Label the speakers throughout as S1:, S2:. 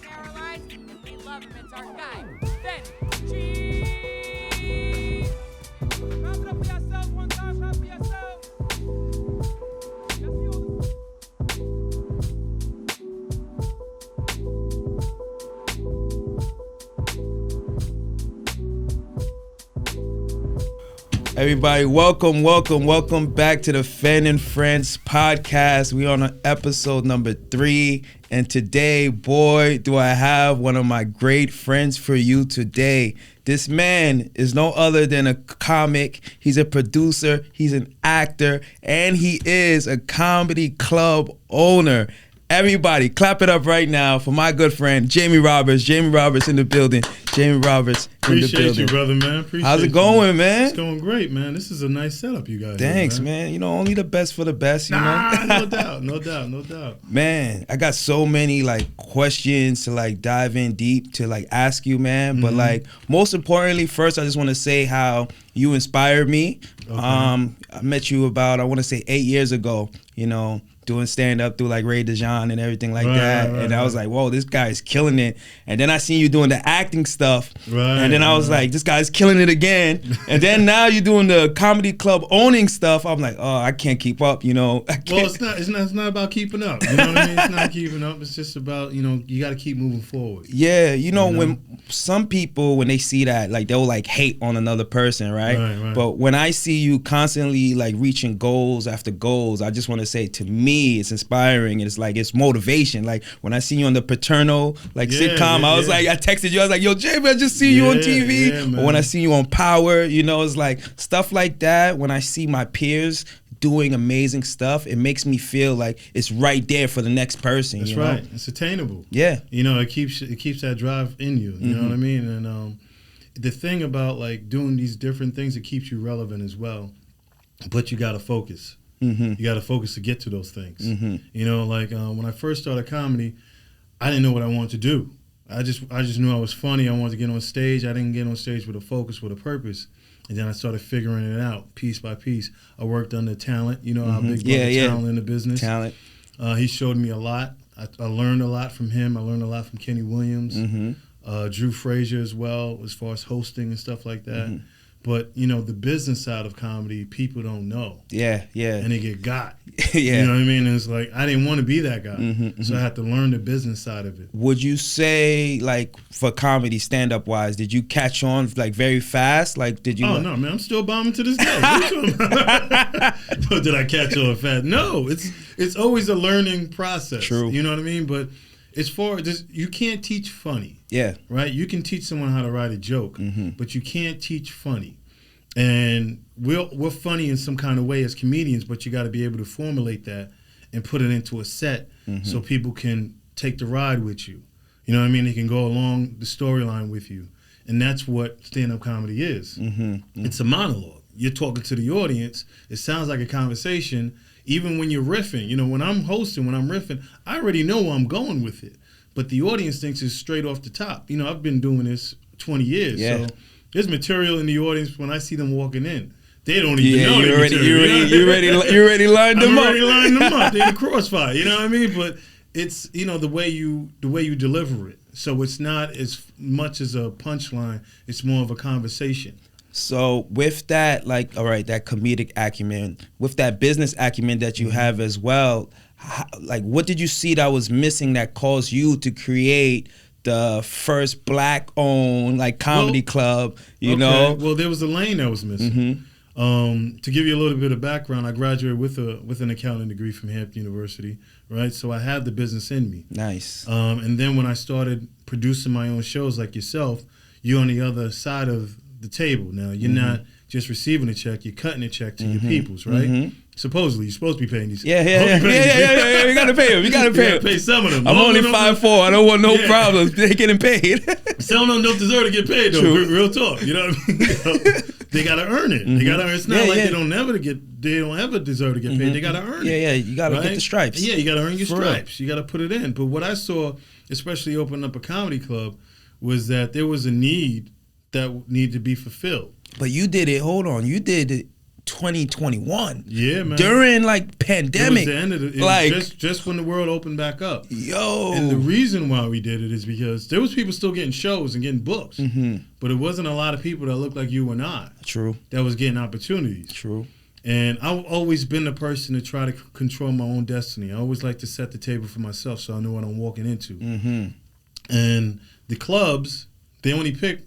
S1: terrorized, and we love him. It's our guy, Ben G. Clap it up for yourselves one time. Clap for yourselves.
S2: Everybody, welcome back to the Fen and Friends podcast. We on episode number 3, and today, boy, do I have one of my great friends for you today. This man is no other than a comic. He's a producer, he's an actor, and he is a comedy club owner. Everybody, clap it up right now for my good friend, Jamie Roberts. Jamie Roberts in the building. Jamie Roberts in the building.
S3: Appreciate you, brother, man.
S2: How's it going, man?
S3: It's going great, man. This is a nice setup you guys.
S2: Thanks, man. You know, only the best for the best, you know?
S3: No doubt.
S2: Man, I got so many, questions to, dive in deep to, ask you, man. Mm-hmm. But, most importantly, first, I just want to say how you inspired me. Okay. I met you about, I want to say, 8 years ago, you know, doing stand-up through Ray DeJean and everything like that. And I was like, whoa, this guy's killing it. And then I seen you doing the acting stuff. And then I was like, this guy's killing it again. And then now you're doing the comedy club owning stuff. I'm like, oh, I can't keep up, you know.
S3: Well, it's not about keeping up. You know what I mean? It's not keeping up. It's just about, you got to keep moving forward.
S2: Yeah, you know, when some people, when they see that, they'll hate on another person, right? But when I see you constantly reaching goals after goals, I just want to say, to me, it's inspiring. It's it's motivation. When I see you on the Paternal sitcom, I was I texted you. I was like, yo, Jamie, I just see you on TV. Or when I see you on Power, you know, it's stuff like that. When I see my peers doing amazing stuff, it makes me feel like it's right there for the next person.
S3: That's right. It's attainable.
S2: Yeah.
S3: You know, it keeps that drive in you. You know what I mean? And the thing about doing these different things, it keeps you relevant as well. But you got to focus. Mm-hmm. You got to focus to get to those things. Mm-hmm. You know, when I first started comedy, I didn't know what I wanted to do. I just knew I was funny. I wanted to get on stage. I didn't get on stage with a focus, with a purpose. And then I started figuring it out piece by piece. I worked under Talent. You know how big Talent in the business.
S2: Talent.
S3: He showed me a lot. I learned a lot from him. I learned a lot from Kenny Williams, Drew Frazier as well, as far as hosting and stuff like that. Mm-hmm. But, the business side of comedy, people don't know.
S2: Yeah. And
S3: they get got.
S2: Yeah.
S3: You know what I mean? And it's I didn't want to be that guy. So I had to learn the business side of it.
S2: Would you say, for comedy, stand-up wise, did you catch on, very fast? Did you?
S3: Oh, no, man. I'm still bombing to this day. Did I catch on fast? No. It's always a learning process.
S2: True.
S3: You know what I mean? But as far as you can't teach funny.
S2: Yeah.
S3: Right? You can teach someone how to write a joke, but you can't teach funny. And we're funny in some kind of way as comedians, but you got to be able to formulate that and put it into a set so people can take the ride with you. You know what I mean? They can go along the storyline with you. And that's what stand-up comedy is. It's a monologue. You're talking to the audience. It sounds like a conversation. Even when you're riffing, when I'm hosting, when I'm riffing, I already know where I'm going with it. But the audience thinks it's straight off the top. I've been doing this 20 years.
S2: Yeah.
S3: So there's material in the audience when I see them walking in. They don't even know the material.
S2: You already lined them up.
S3: I'm already lined them up. They're in the crossfire. You know what I mean? But it's, the way you deliver it. So it's not as much as a punchline. It's more of a conversation.
S2: So with that, all right, that comedic acumen, with that business acumen that you have as well, what did you see that was missing that caused you to create the first Black-owned comedy club? You know.
S3: Well, there was a lane that was missing. To give you a little bit of background, I graduated with an accounting degree from Hampton University. Right, so I had the business in me.
S2: Nice.
S3: And then when I started producing my own shows like yourself, you're on the other side of the table. Now you're not just receiving a check; you're cutting a check to your peoples, right? Supposedly, you're supposed to be paying these.
S2: Yeah. You gotta pay them. You gotta
S3: pay some of them.
S2: I'm only 5'4". I don't want no problems. They getting paid.
S3: Some of them don't deserve to get paid though. True. Real talk. You know what I mean? They gotta earn it. They gotta earn it. It's not they don't ever deserve to get paid. They gotta earn it.
S2: Yeah. You gotta get the stripes.
S3: Yeah, you gotta earn your stripes. You gotta put it in. But what I saw, especially opening up a comedy club, was that there was a need that needed to be fulfilled.
S2: But you did it. Hold on. You did it 2021.
S3: Yeah, man.
S2: During like pandemic.
S3: It was the end of it.
S2: Like
S3: just when the world opened back up.
S2: Yo.
S3: And the reason why we did it is because there was people still getting shows and getting books. But it wasn't a lot of people that looked like you and I.
S2: True.
S3: That was getting opportunities.
S2: True.
S3: And I've always been the person to try to control my own destiny. I always like to set the table for myself so I know what I'm walking into. And the clubs, they only pick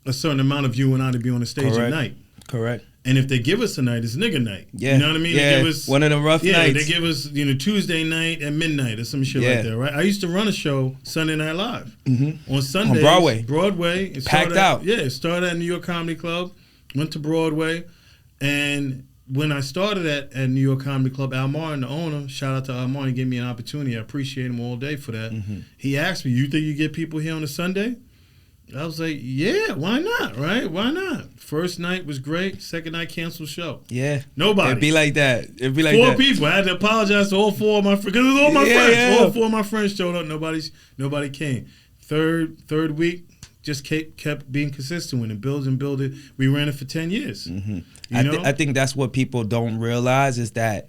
S3: a certain amount of you and I to be on the stage at night.
S2: Correct.
S3: And if they give us a night, it's nigga night.
S2: Yeah.
S3: You know what I mean?
S2: Yeah.
S3: They give us,
S2: one of the rough nights.
S3: They give us, Tuesday night at midnight or some shit like that, right? I used to run a show Sunday Night Live. On Sundays.
S2: On Broadway.
S3: It
S2: Packed out.
S3: Yeah, it started at New York Comedy Club, went to Broadway, and when I started at New York Comedy Club, Al Martin, the owner, shout out to Al Martin, he gave me an opportunity. I appreciate him all day for that. He asked me, you think you get people here on a Sunday? I was like, yeah, why not, right? Why not? First night was great. Second night, canceled show.
S2: Yeah.
S3: Nobody.
S2: It'd be like that. It'd be like
S3: four
S2: that.
S3: people. I had to apologize to all four of my friends. Because it was all my friends.
S2: Yeah.
S3: All four of my friends showed up. Nobody came. Third week, just kept being consistent with it. Build it. We ran it for 10 years.
S2: I think that's what people don't realize is that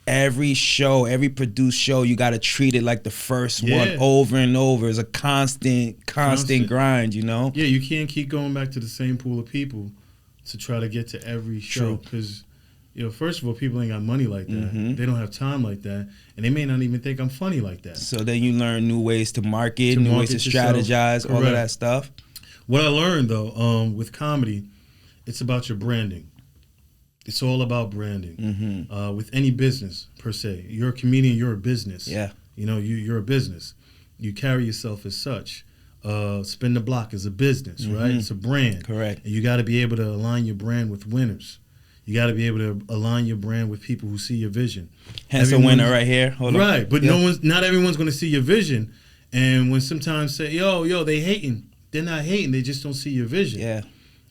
S2: every show, every produced show, you got to treat it like the first one over and over. It's a constant grind,
S3: Yeah, you can't keep going back to the same pool of people to try to get to every show. Because, first of all, people ain't got money like that. They don't have time like that. And they may not even think I'm funny like that.
S2: So then you learn new ways to market, new ways to strategize, all of that stuff.
S3: What I learned, though, with comedy, it's about your branding. It's all about branding. With any business, per se. You're a comedian, you're a business.
S2: Yeah.
S3: You're a business. You carry yourself as such. Spin the Block is a business, right? It's a brand.
S2: Correct.
S3: And you got to be able to align your brand with winners. You got to be able to align your brand with people who see your vision.
S2: Hence the winner right here. Hold on.
S3: Right, but not everyone's going to see your vision. And when sometimes say, yo, they hating. They're not hating. They just don't see your vision.
S2: Yeah.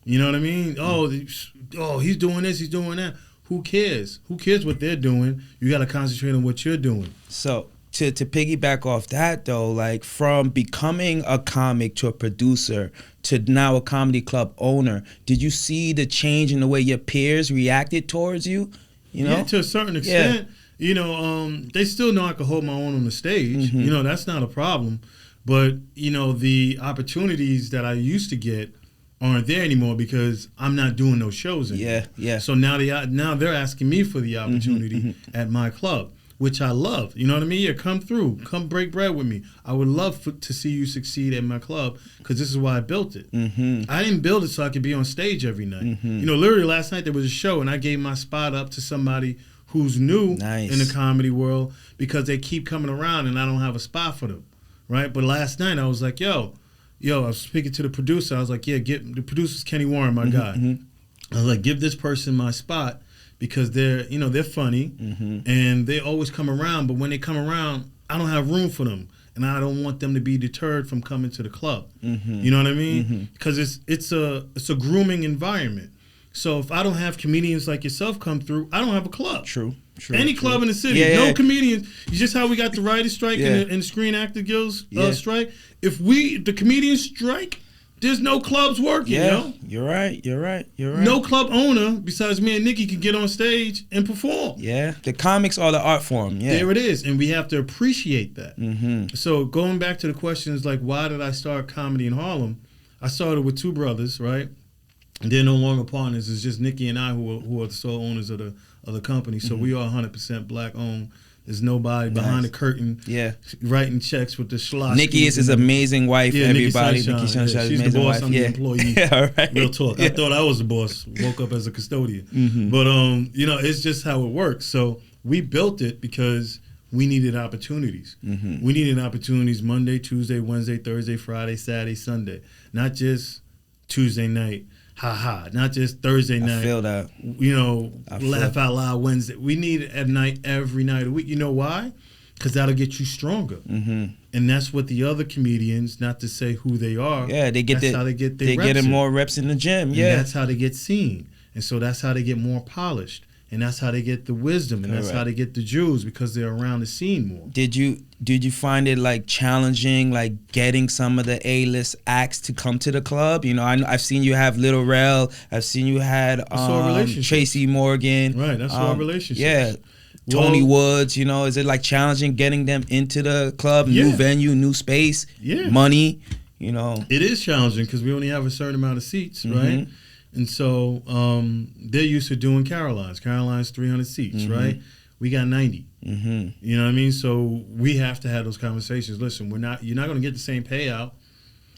S3: You know what I mean? Oh, he's doing this, he's doing that. Who cares? Who cares what they're doing? You got to concentrate on what you're doing.
S2: So to piggyback off that though, like from becoming a comic to a producer to now a comedy club owner, did you see the change in the way your peers reacted towards you?
S3: Yeah, to a certain extent. Yeah. They still know I can hold my own on the stage. That's not a problem. But, the opportunities that I used to get aren't there anymore because I'm not doing those shows anymore.
S2: Yeah.
S3: So now they're asking me for the opportunity at my club, which I love. You know what I mean? Yeah, come through. Come break bread with me. I would love to see you succeed at my club because this is why I built it. I didn't build it so I could be on stage every night. Literally last night there was a show and I gave my spot up to somebody who's new in the comedy world because they keep coming around and I don't have a spot for them. Right? But last night I was like, yo, I was speaking to the producer. I was like, the producer's Kenny Warren, my guy. I was like, give this person my spot because they're funny and they always come around. But when they come around, I don't have room for them. And I don't want them to be deterred from coming to the club. You know what I mean? Because it's a grooming environment. So if I don't have comedians like yourself come through, I don't have a club.
S2: True.
S3: Any club in the city, no comedians. It's just how we got the writers' strike and the Screen Actor Guilds strike. If the comedians strike, there's no clubs working.
S2: You're right.
S3: No club owner besides me and Nikki can get on stage and perform.
S2: Yeah, the comics are the art form. Yeah,
S3: there it is, and we have to appreciate that. So going back to the questions like, why did I start Comedy in Harlem? I started with two brothers, right? And they're no longer partners. It's just Nikki and I who are the sole owners of the company. So we are 100% black owned. There's nobody behind the curtain writing checks with the schloss.
S2: Nikki is his amazing wife, everybody.
S3: Nikki Sunshine. She's the boss, I'm the employee. Right. Real talk. I thought I was the boss. Woke up as a custodian. But, it's just how it works. So we built it because we needed opportunities. We needed opportunities Monday, Tuesday, Wednesday, Thursday, Friday, Saturday, Sunday. Not just Tuesday night. Not just Thursday night.
S2: I feel that.
S3: Laugh out loud Wednesday. We need it at night every night of the week. You know why? Because that'll get you stronger. And that's what the other comedians, not to say who they are.
S2: Yeah, that's
S3: how they get their
S2: They're
S3: reps
S2: getting
S3: in.
S2: more reps in the gym.
S3: And that's how they get seen. And so that's how they get more polished. And that's how they get the wisdom, and that's how they get the jewels, because they're around the scene more.
S2: Did you find it like challenging, like getting some of the A-list acts to come to the club? You know, I've seen you have Lil Rel. I've seen you had Tracy Morgan.
S3: Right, that's our relationship.
S2: Yeah. Tony Woods, you know, is it like challenging getting them into the club, new venue, new space, money, you know?
S3: It is challenging because we only have a certain amount of seats, right? And so they're used to doing Caroline's. Caroline's 300 seats, right? We got 90. You know what I mean? So we have to have those conversations. Listen, you're not going to get the same payout,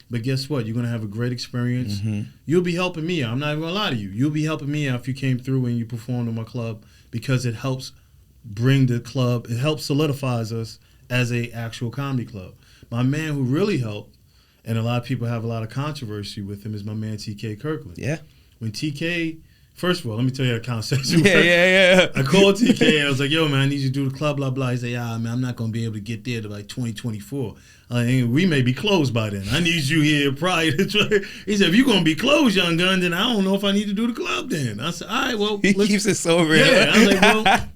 S3: but guess what? You're going to have a great experience. You'll be helping me out. I'm not even going to lie to you. You'll be helping me out if you came through and you performed in my club, because it helps bring the club, it helps solidifies us as a actual comedy club. My man who really helped, and a lot of people have a lot of controversy with him, is my man TK Kirkland.
S2: Yeah.
S3: When TK, first of all, let me tell you the conversation.
S2: Yeah.
S3: I called TK and I was like, yo, man, I need you to do the club, blah, blah. He said, yeah, man, I'm not going to be able to get there to like 2024. We may be closed by then. I need you here prior to. He said, if you're going to be closed, young gun, then I don't know if I need to do the club then. I said, all right, well.
S2: He keeps it so real.
S3: Yeah, I was like, well,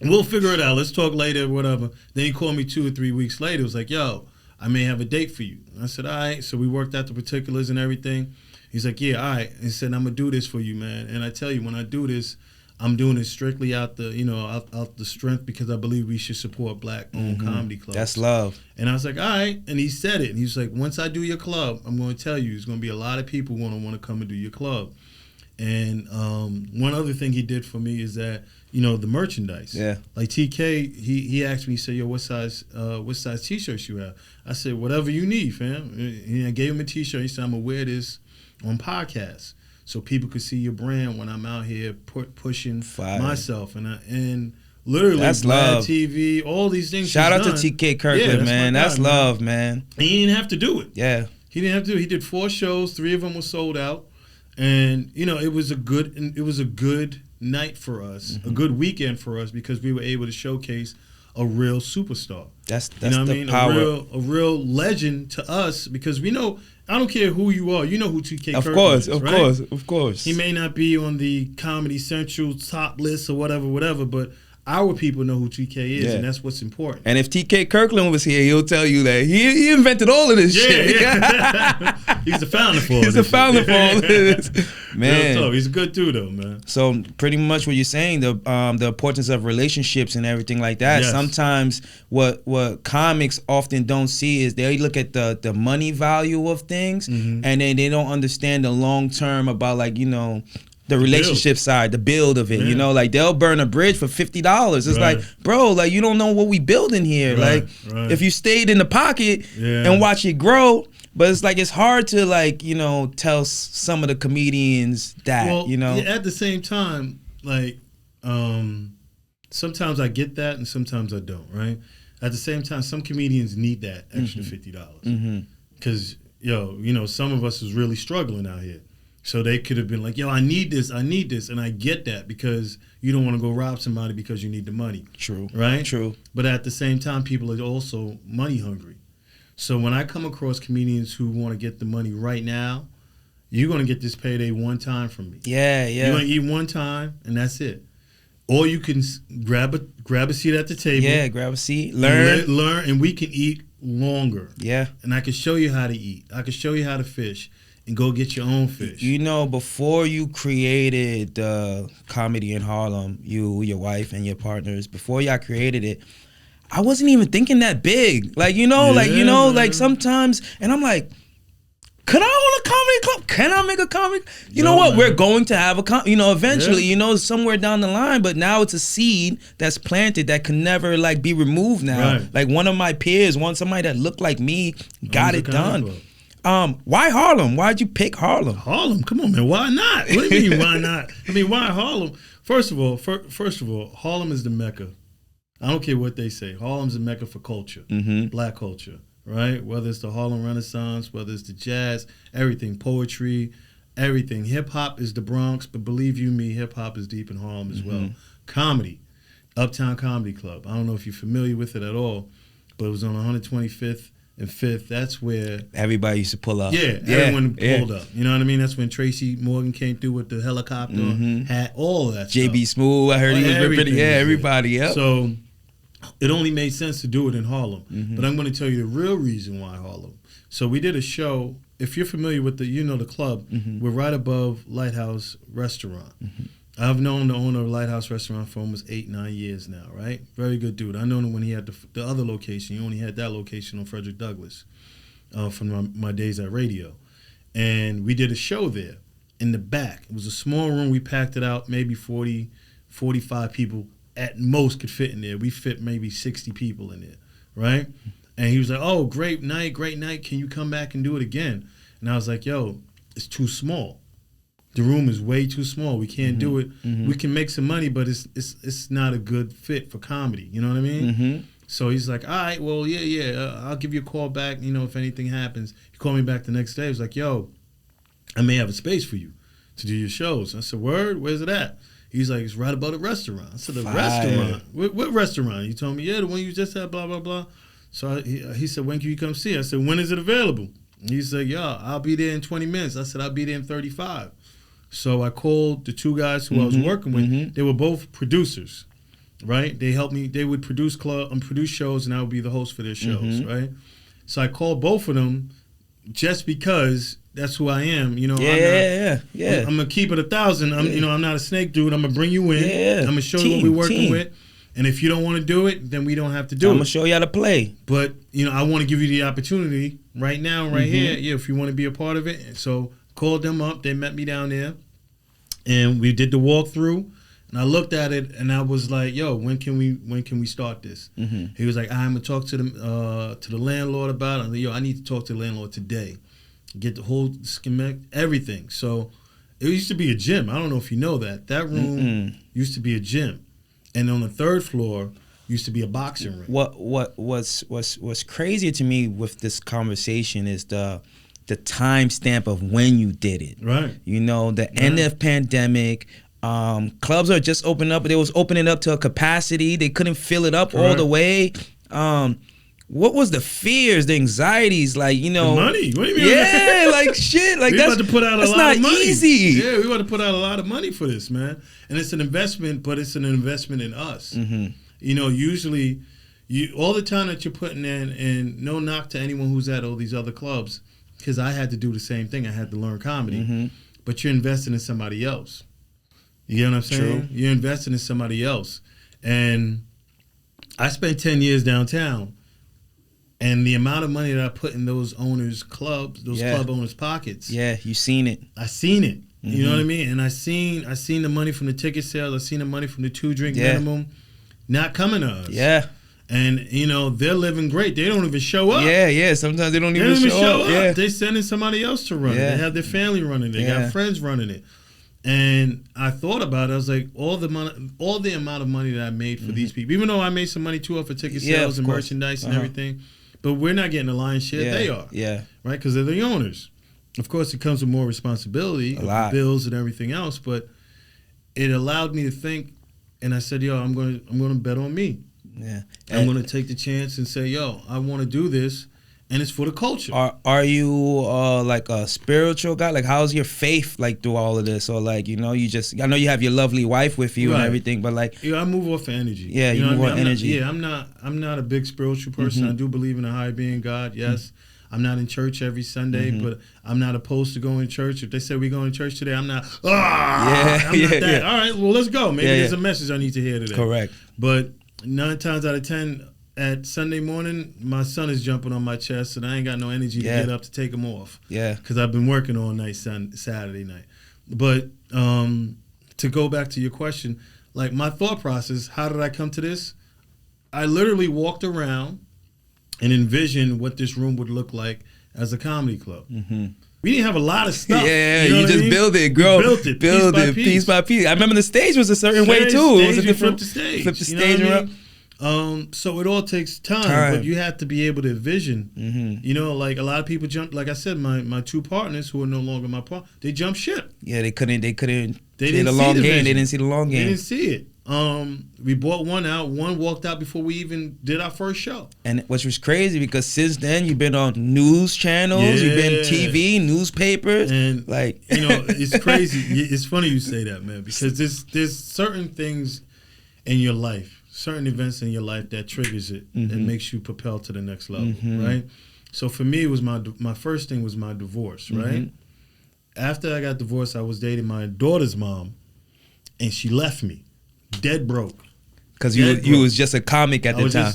S3: we'll figure it out. Let's talk later, whatever. Then he called me 2 or 3 weeks later. It was like, yo, I may have a date for you. I said, all right. So we worked out the particulars and everything. He's like, yeah, all right. He said, I'm going to do this for you, man. And I tell you, when I do this, I'm doing it strictly out the, out the strength, because I believe we should support black-owned comedy clubs.
S2: That's love.
S3: And I was like, all right. And he said it. And he was like, once I do your club, I'm going to tell you, there's going to be a lot of people going to want to come and do your club. And one other thing he did for me is that, the merchandise.
S2: Yeah.
S3: Like TK, he asked me, he said, yo, what size T-shirts you have? I said, whatever you need, fam. And I gave him a T-shirt. He said, I'm going to wear this on podcasts so people could see your brand when I'm out here pushing myself. And literally,
S2: that's
S3: Vlad
S2: love.
S3: TV, all these things.
S2: Shout out to TK Kirkland, man. That's love, man.
S3: And he didn't have to do it.
S2: Yeah.
S3: He didn't have to do it. He did 4 shows. 3 of them were sold out. And, it was a good night for us, a good weekend for us, because we were able to showcase a real superstar.
S2: That's
S3: you know what
S2: the
S3: I mean?
S2: power.
S3: A real legend to us, because we know, I don't care who you are, you know who TK Kirkland is, right?
S2: Of course.
S3: He may not be on the Comedy Central top list or whatever, but our people know who TK is, and that's what's important.
S2: And if TK Kirkland was here, he'll tell you that he invented all of this shit.
S3: Yeah. He's the founder for all this.
S2: He's the founder for all of this. Man.
S3: He's a good dude, though, man.
S2: So pretty much what you're saying, the importance of relationships and everything like that.
S3: Yes.
S2: Sometimes what comics often don't see is they look at the money value of things, and then they don't understand the long term about, like, the relationship side, the build of it, like they'll burn a bridge for $50. It's like, bro, like, you don't know what we building here. If you stayed in the pocket and watch it grow, but it's like, it's hard to, like, tell some of the comedians that,
S3: At the same time, like, sometimes I get that and sometimes I don't, right? At the same time, some comedians need that extra $50. Because, some of us is really struggling out here. So they could have been like, yo, I need this. And I get that, because you don't want to go rob somebody because you need the money.
S2: True.
S3: Right?
S2: True.
S3: But at the same time, people are also money hungry. So when I come across comedians who want to get the money right now, you're going to get this payday one time from me.
S2: Yeah.
S3: You're going to eat one time, and that's it. Or you can grab a seat at the table.
S2: Yeah, grab a seat. Learn,
S3: and we can eat longer.
S2: Yeah. And
S3: I can show you how to eat. I can show you how to fish. And go get your own fish.
S2: Before you created Comedy in Harlem, your wife and your partners, before y'all created it, I wasn't even thinking that big. Like, like sometimes, and I'm like, could I own a comedy club? Can I make a comedy? You know what? Man. We're going to have eventually, somewhere down the line, but now it's a seed that's planted that can never, like, be removed now. Right. Like, one of my peers, somebody that looked like me, got it done. Why Harlem? Why'd you pick Harlem?
S3: Harlem? Come on, man. Why not? What do you mean, why not? I mean, why Harlem? First of all, Harlem is the Mecca. I don't care what they say. Harlem's the Mecca for culture, black culture, right? Whether it's the Harlem Renaissance, whether it's the jazz, everything, poetry, everything. Hip-hop is the Bronx, but believe you me, hip-hop is deep in Harlem as well. Comedy, Uptown Comedy Club. I don't know if you're familiar with it at all, but it was on 125th and Fifth. That's where
S2: everybody used to pull up.
S3: Yeah, everyone pulled up. You know what I mean? That's when Tracy Morgan came through with the helicopter hat, all of that
S2: JB
S3: stuff.
S2: Smooth, I heard he was ripping. Yeah, everybody. Yep.
S3: So it only made sense to do it in Harlem. But I'm going to tell you the real reason why Harlem. So we did a show. If you're familiar with the club, we're right above Lighthouse Restaurant. I've known the owner of Lighthouse Restaurant for almost 8-9 years now, right? Very good dude. I known him when he had the other location. He only had that location on Frederick Douglass from my days at radio. And we did a show there in the back. It was a small room. We packed it out. Maybe 40, 45 people at most could fit in there. We fit maybe 60 people in there, right? And he was like, oh, great night. Can you come back and do it again? And I was like, yo, it's too small. The room is way too small. We can't do it. We can make some money, but it's not a good fit for comedy. You know what I mean? So he's like, all right, well, I'll give you a call back, if anything happens. He called me back the next day. He was like, yo, I may have a space for you to do your shows. I said, word? Where's it at? He's like, it's right above the restaurant. I said, the restaurant? What restaurant? He told me, yeah, the one you just had, blah, blah, blah. So he said, when can you come see? I said, when is it available? He said, yeah, I'll be there in 20 minutes. I said, I'll be there in 35. So I called the two guys who I was working with. They were both producers, right? They helped me. They would produce shows, and I would be the host for their shows, right? So I called both of them just because that's who I am. Yeah. I'm gonna keep it 1,000. I'm not a snake dude. I'm gonna bring you in.
S2: Yeah.
S3: I'm gonna show you what we're working with. And if you don't want to do it, then we don't have to do it.
S2: I'm gonna show you how to play.
S3: But I want to give you the opportunity right now, right here. Yeah, if you want to be a part of it. So called them up. They met me down there, and we did the walkthrough. And I looked at it, and I was like, "Yo, when can we start this?" He was like, "I'm gonna talk to the landlord about it." I was like, "Yo, I need to talk to the landlord today, get the whole schematic, everything." So it used to be a gym. I don't know if you know that. That room used to be a gym. And on the third floor used to be a boxing ring.
S2: What's crazier to me with this conversation is the timestamp of when you did it.
S3: Right.
S2: The end of pandemic. Clubs are just opening up, but they was opening up to a capacity. They couldn't fill it up all the way. What was the fears, the anxieties, like,
S3: The money. What do you mean?
S2: Yeah, like shit. Like,
S3: we
S2: that's
S3: about to put out a lot
S2: not
S3: of money.
S2: Easy.
S3: Yeah, we about to put out a lot of money for this, man. And it's an investment, but it's an investment in us. Usually, all the time that you're putting in, and no knock to anyone who's at all these other clubs, because I had to do the same thing. I had to learn comedy. But you're investing in somebody else. You know what I'm saying?
S2: True.
S3: You're investing in somebody else. And I spent 10 years downtown. And the amount of money that I put in those owners' clubs, club owners' pockets.
S2: Yeah, you seen it.
S3: I seen it. You know what I mean? And I seen the money from the ticket sales. I seen the money from the 2-drink minimum not coming to us.
S2: Yeah.
S3: And, they're living great. They don't even show up.
S2: Yeah. Sometimes they don't even show up. Yeah.
S3: They sending somebody else to run it. They have their family running it. They got friends running it. And I thought about it. I was like, all the amount of money that I made for these people, even though I made some money too off of ticket sales and merchandise and everything, but we're not getting the lion's share. They are. Yeah. Right? Because they're the owners. Of course, it comes with more responsibility, bills and everything else. But it allowed me to think, and I said, "Yo, I'm going to bet on me.
S2: Yeah.
S3: I'm going to take the chance and say, yo, I want to do this, and it's for the culture."
S2: Are you like a spiritual guy? Like, how's your faith like through all of this? Or like, I know you have your lovely wife with you and everything, but like,
S3: I move off of energy.
S2: Yeah, you move off energy.
S3: I'm not a big spiritual person. I do believe in a higher being, God. Yes. I'm not in church every Sunday, but I'm not opposed to going to church. If they say we're going to church today, I'm not. I'm not that. Yeah. All right, well, let's go. Maybe there's a message I need to hear today.
S2: Correct.
S3: But 9 times out of 10, at Sunday morning, my son is jumping on my chest, and I ain't got no energy to get up to take him off. Yeah. Because I've been working all night Saturday night. But to go back to your question, like my thought process, how did I come to this? I literally walked around and envisioned what this room would look like as a comedy club. We didn't have a lot of stuff.
S2: You just build it, grow. Build it piece by piece. I remember the stage was a certain way too. It was a different. Flip the stage around.
S3: So it all takes time, but you have to be able to envision. Like a lot of people jump. Like I said, my 2 partners who are no longer my partner, they jumped ship.
S2: Yeah, they couldn't. They
S3: didn't
S2: the long game. They didn't see the long game.
S3: They didn't see it. We bought one out. One walked out before we even did our first show.
S2: And which was crazy because since then you've been on news channels, you've been TV, newspapers,
S3: and
S2: like
S3: it's crazy. It's funny you say that, man, because there's certain things in your life, certain events in your life that triggers it and makes you propel to the next level, right? So for me, it was my first thing was my divorce, right? After I got divorced, I was dating my daughter's mom, and she left me, dead broke.
S2: Because you was just a comic at the time.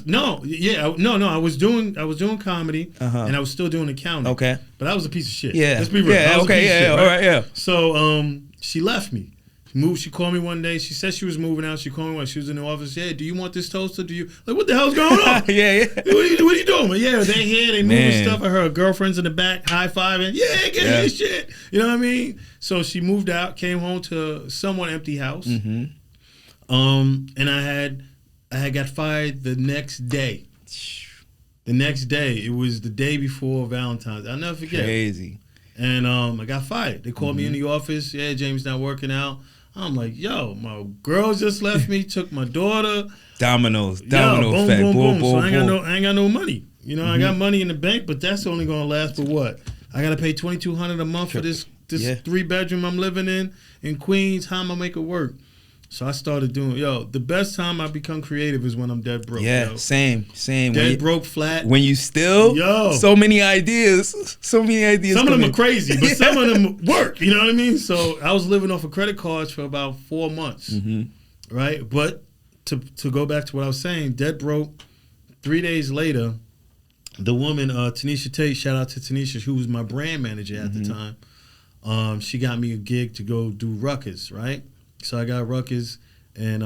S3: I was doing comedy, and I was still doing accounting.
S2: Okay,
S3: but I was a piece of shit.
S2: Yeah,
S3: let's be real.
S2: Yeah, okay, yeah, all right, yeah.
S3: So she left me. She called me one day. She said she was moving out. She called me when she was in the office. Hey, do you want this toaster? Do you like what the hell's going on?
S2: yeah.
S3: What are you doing? Yeah, they here. They moving stuff. I heard her girlfriends in the back high fiving. Yeah, get this shit. You know what I mean? So she moved out, came home to a somewhat empty house. And I had got fired the next day. The next day, it was the day before Valentine's. I'll never forget.
S2: Crazy.
S3: And I got fired. They called me in the office. Yeah, James not working out. I'm like, yo, my girl just left me, took my daughter. Domino
S2: effect. Boom.
S3: So I ain't got no money. You know, I got money in the bank, but that's only gonna last for what? I gotta pay $2,200 a month for this 3-bedroom I'm living in Queens. How am I make it work? So I started doing, the best time I become creative is when I'm dead broke.
S2: Yeah, same.
S3: Dead broke, flat.
S2: When you still, so many ideas. Some of them
S3: are crazy, but some of them work. You know what I mean? So I was living off of credit cards for about 4 months, right? But to go back to what I was saying, dead broke. 3 days later, the woman, Tanisha Tate, shout out to Tanisha, who was my brand manager at the time. She got me a gig to go do Ruckus, right? So I got Ruckus, and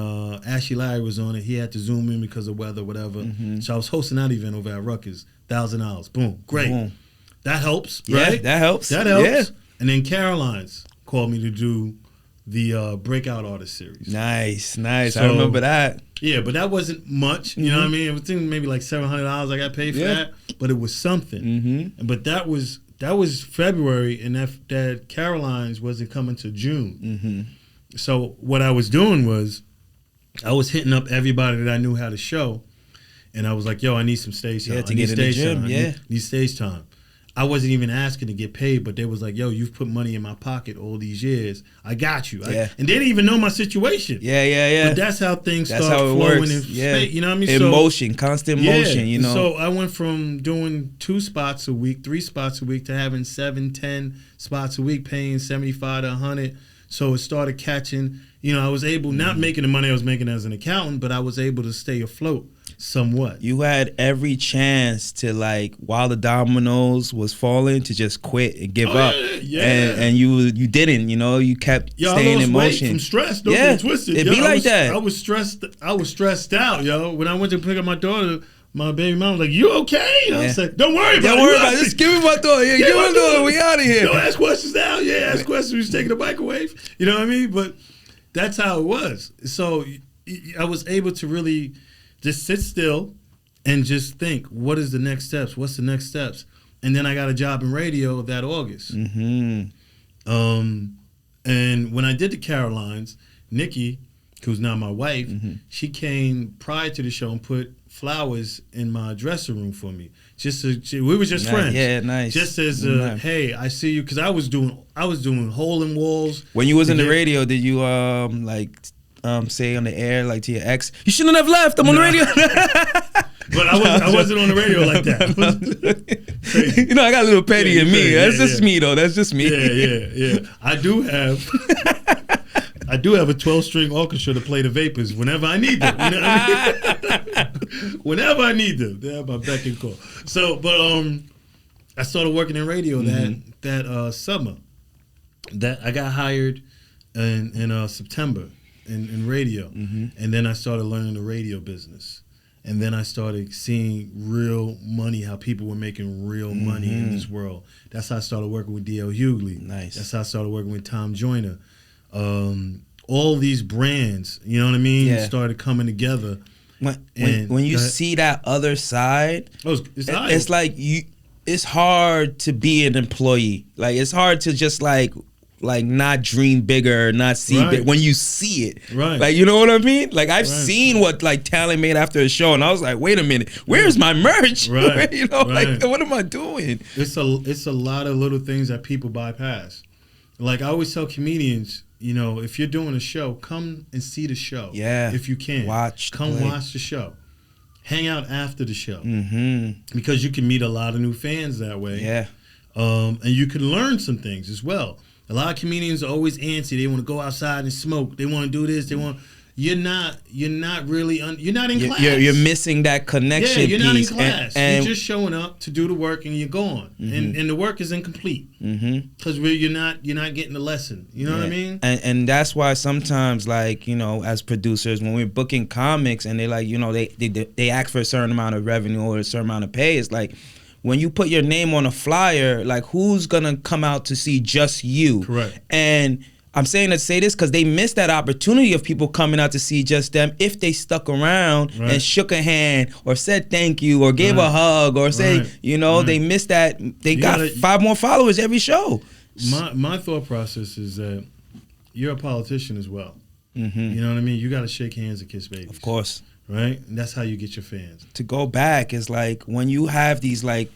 S3: Ashley Larry was on it. He had to zoom in because of weather, whatever. So I was hosting that event over at Ruckus, $1,000. Boom, great. Boom. That helps, right?
S2: That helps.
S3: Yeah. And then Caroline's called me to do the Breakout Artist Series.
S2: Nice. So, I remember that.
S3: Yeah, but that wasn't much. You know what I mean? It was maybe like $700 I got paid for that, but it was something. But that was February, and that Caroline's wasn't coming to June. So what I was doing was I was hitting up everybody that I knew had a show, and I was like, yo, I need some stage time.
S2: To get in the gym,
S3: I need stage time. I wasn't even asking to get paid, but they was like, yo, you've put money in my pocket all these years. I got you. And they didn't even know my situation.
S2: Yeah.
S3: But that's how things start flowing in space. You know what I mean?
S2: Constant motion, you know.
S3: So I went from doing 2 spots a week, 3 spots a week, to having 7, 10 spots a week, paying $75 to $100. So it started catching, I was able, not making the money I was making as an accountant, but I was able to stay afloat somewhat.
S2: You had every chance to, while the dominoes was falling, to just quit and give up.
S3: Yeah.
S2: And you didn't, you kept staying in motion.
S3: From stress, don't get twisted.
S2: It'd be like that.
S3: I was stressed out, When I went to pick up my daughter, my baby mom was like, you okay? I was like, don't worry about it.
S2: Just give me my daughter. Give me my daughter. We out of here.
S3: Don't ask questions now. Yeah, ask questions. We was taking the microwave. You know what I mean? But that's how it was. So I was able to really just sit still and just think, what is the next steps? What's the next steps? And then I got a job in radio that August. And when I did the Carolines, Nikki, who's now my wife, she came prior to the show and put flowers in my dressing room for me. We were just friends.
S2: Yeah, nice.
S3: Just as hey, I see you, because I was doing hole in walls.
S2: When you was in the radio, did you say on the air to your ex, you shouldn't have left? I'm on the radio.
S3: But I wasn't on the radio like that. Crazy.
S2: I got a little petty in me. That's just me though. That's just me.
S3: Yeah. I do have a 12-string orchestra to play the Vapors whenever I need them. You know what I mean? Whenever I need them, they have my beck and call. So, but I started working in radio that summer. That I got hired in September in radio, and then I started learning the radio business. And then I started seeing real money, how people were making real money in this world. That's how I started working with D.L. Hughley.
S2: Nice.
S3: That's how I started working with Tom Joyner. All these brands, you know what I mean, started coming together.
S2: When you see that other side, it's like it's hard to be an employee. It's hard to just like not dream bigger, not see
S3: Right.
S2: big when you see it.
S3: Right.
S2: Like, you know what I mean? Like I've
S3: Right.
S2: seen what like talent made after a show, and I was like, wait a minute, where's my merch?
S3: Right.
S2: You know,
S3: Right.
S2: like what am I doing?
S3: It's a lot of little things that people bypass. Like I always tell comedians, you know, if you're doing a show, come and see the show.
S2: Yeah.
S3: If you can. Come
S2: play.
S3: watch the show. Hang out after the show.
S2: Mm-hmm.
S3: Because you can meet a lot of new fans that way.
S2: Yeah.
S3: And you can learn some things as well. A lot of comedians are always antsy. They want to go outside and smoke. They want to do this. You're not really you're not in class.
S2: You're missing that connection.
S3: Yeah, you're not in
S2: piece.
S3: class.
S2: And
S3: You're just showing up to do the work and you're gone.
S2: Mm-hmm.
S3: And the work is incomplete. Because you're not getting the lesson. You know what I mean?
S2: And that's why sometimes, like, you know, as producers, when we're booking comics and they like, you know, they ask for a certain amount of revenue or a certain amount of pay, it's like, when you put your name on a flyer, like who's gonna come out to see just you?
S3: Correct.
S2: And I'm saying to say this because they missed that opportunity of people coming out to see just them if they stuck around and shook a hand or said thank you or gave a hug or say, you know, they missed that. They got 5 more followers every show.
S3: My thought process is that you're a politician as well. You know what I mean? You got to shake hands and kiss babies.
S2: Of course.
S3: Right? And that's how you get your fans.
S2: To go back is like when you have these like,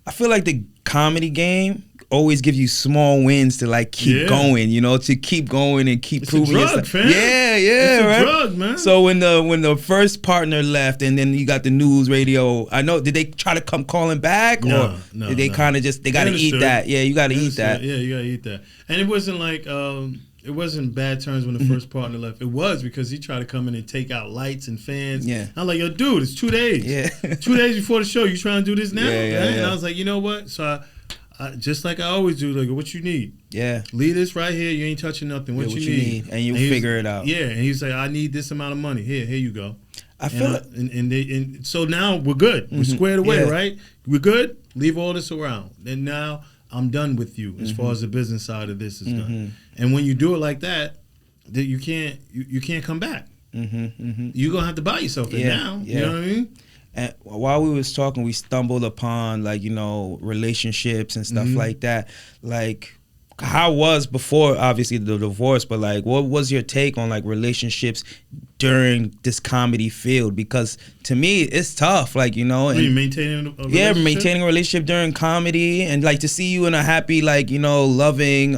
S2: I feel like the comedy game always gives you small wins to like keep going, you know, to keep going and keep proving
S3: yourself.
S2: yourself.
S3: Fam.
S2: Yeah,
S3: It's a
S2: right.
S3: drug, man.
S2: So when the first partner left and then you got the news radio, I know, did they try to come calling back or did they kind of just they got to eat that? Yeah, you got to eat that.
S3: Yeah, you got to eat that. And it wasn't like it wasn't bad terms when the first partner left. It was because he tried to come in and take out lights and fans.
S2: Yeah.
S3: I'm like, yo, dude, it's 2 days.
S2: Yeah.
S3: 2 days before the show, you trying to do this now?
S2: Yeah.
S3: And I was like, you know what? So I just like I always do, like, what you need?
S2: Yeah.
S3: Leave this right here. You ain't touching nothing. What you need?
S2: And you figure it out.
S3: Yeah. And he's like, I need this amount of money. Here you go.
S2: I feel
S3: and so now we're good. We're squared away, right? We're good. Leave all this around. And now I'm done with you as far as the business side of this is done. And when you do it like that you can't come back. You're gonna have to buy yourself it now. You know what I mean?
S2: And while we was talking, we stumbled upon like, you know, relationships and stuff like that. Like, how was before obviously the divorce, but like what was your take on like relationships during this comedy field? Because to me it's tough, like, you know, and
S3: maintaining a relationship?
S2: maintaining a relationship during comedy, and like to see you in a happy, like, you know, loving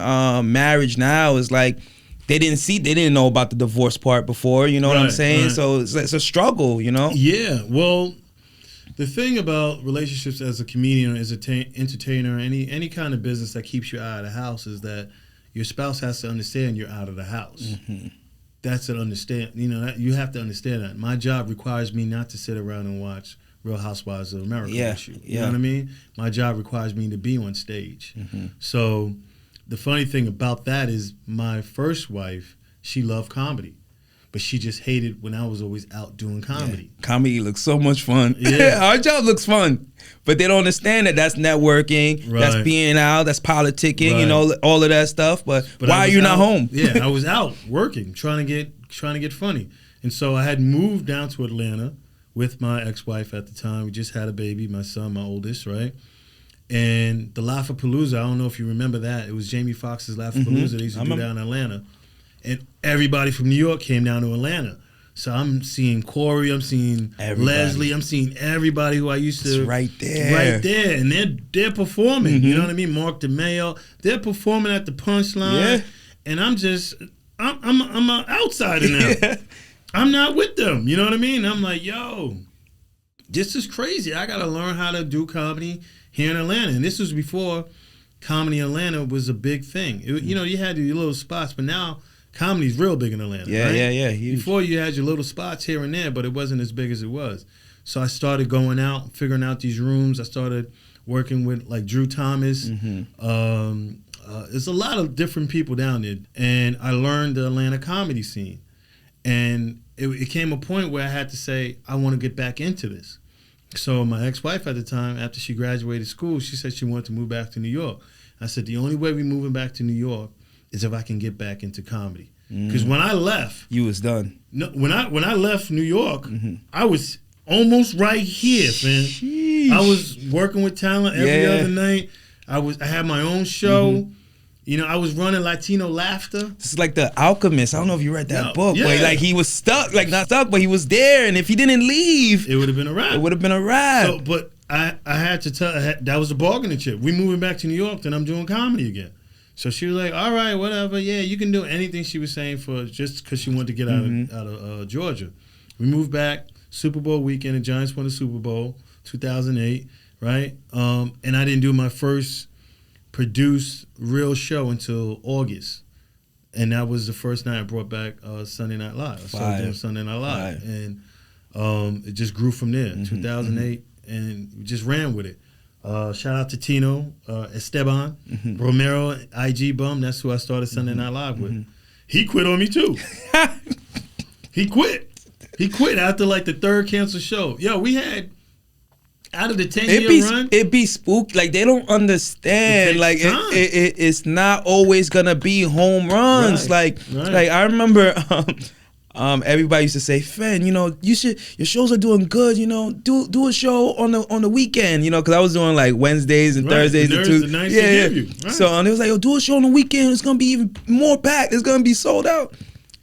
S2: marriage now is like they didn't know about the divorce part before, you know what I'm saying? So it's a struggle, you know?
S3: Yeah, well, the thing about relationships as a comedian or as an entertainer, any kind of business that keeps you out of the house is that your spouse has to understand you're out of the house. That's an understand. You know, that you have to understand that. My job requires me not to sit around and watch Real Housewives of America with you. You know what I mean? My job requires me to be on stage. So the funny thing about that is my first wife, she loved comedy. But she just hated when I was always out doing comedy.
S2: Yeah. Comedy looks so much fun. Our job looks fun. But they don't understand that that's networking, that's being out, that's politicking, you know, all of that stuff. But why are you not home?
S3: I was out working, trying to get funny. And so I had moved down to Atlanta with my ex-wife at the time. We just had a baby, my son, my oldest, right? And the Laugh-A-Palooza, I don't know if you remember that. It was Jamie Foxx's Laugh-A-Palooza they used to do down in Atlanta. And everybody from New York came down to Atlanta. So I'm seeing Corey, I'm seeing Leslie, I'm seeing everybody who I used to.
S2: It's right there.
S3: Right there. And they're performing. You know what I mean? Mark DeMeo. They're performing at the Punchline. Yeah. And I'm an outsider now. I'm not with them. You know what I mean? I'm like, yo, this is crazy. I got to learn how to do comedy here in Atlanta. And this was before Comedy in Atlanta was a big thing. You know, you had your little spots, but now comedy's real big in Atlanta. Right?
S2: Huge.
S3: Before you had your little spots here and there, but it wasn't as big as it was. So I started going out, figuring out these rooms. I started working with like Drew Thomas. There's a lot of different people down there. And I learned the Atlanta comedy scene. And it came a point where I had to say, I want to get back into this. So my ex-wife at the time, after she graduated school, she said she wanted to move back to New York. I said, the only way we're moving back to New York is if I can get back into comedy. Because when I left,
S2: you was done.
S3: No, when I left New York, I was almost right here, man.
S2: Sheesh.
S3: I was working with talent every other night. I had my own show. You know, I was running Latino Laughter.
S2: It's like The Alchemist. I don't know if you read that book,
S3: yeah.
S2: but like he was stuck, like not stuck, but he was there, and if he didn't leave,
S3: It would have been a wrap.
S2: it would have been a wrap.
S3: So, but I had to tell that was a bargaining chip. We moving back to New York, then I'm doing comedy again. So she was like, all right, whatever. Yeah, you can do anything she was saying for just because she wanted to get out of Georgia. We moved back, Super Bowl weekend. The Giants won the Super Bowl, 2008, right? And I didn't do my first produced real show until August. And that was the first night I brought back Sunday Night Live. I started doing Sunday Night Live. And it just grew from there, 2008, and we just ran with it. Shout out to Tino, Esteban, Romero, IG Bum. That's who I started Sunday Night Live with. He quit on me too. He quit. He quit after like the third canceled show. Yo, we had out of the 10-year run.
S2: It be spooked. Like they don't understand. Like it's not always gonna be home runs. Like I remember. Everybody used to say, Fen, you know, your shows are doing good, you know, do a show on the weekend, you know, because I was doing like Wednesdays and Thursdays and Tuesdays.
S3: Nice yeah. Right.
S2: So it was like, yo, do a show on the weekend. It's gonna be even more packed. It's gonna be sold out.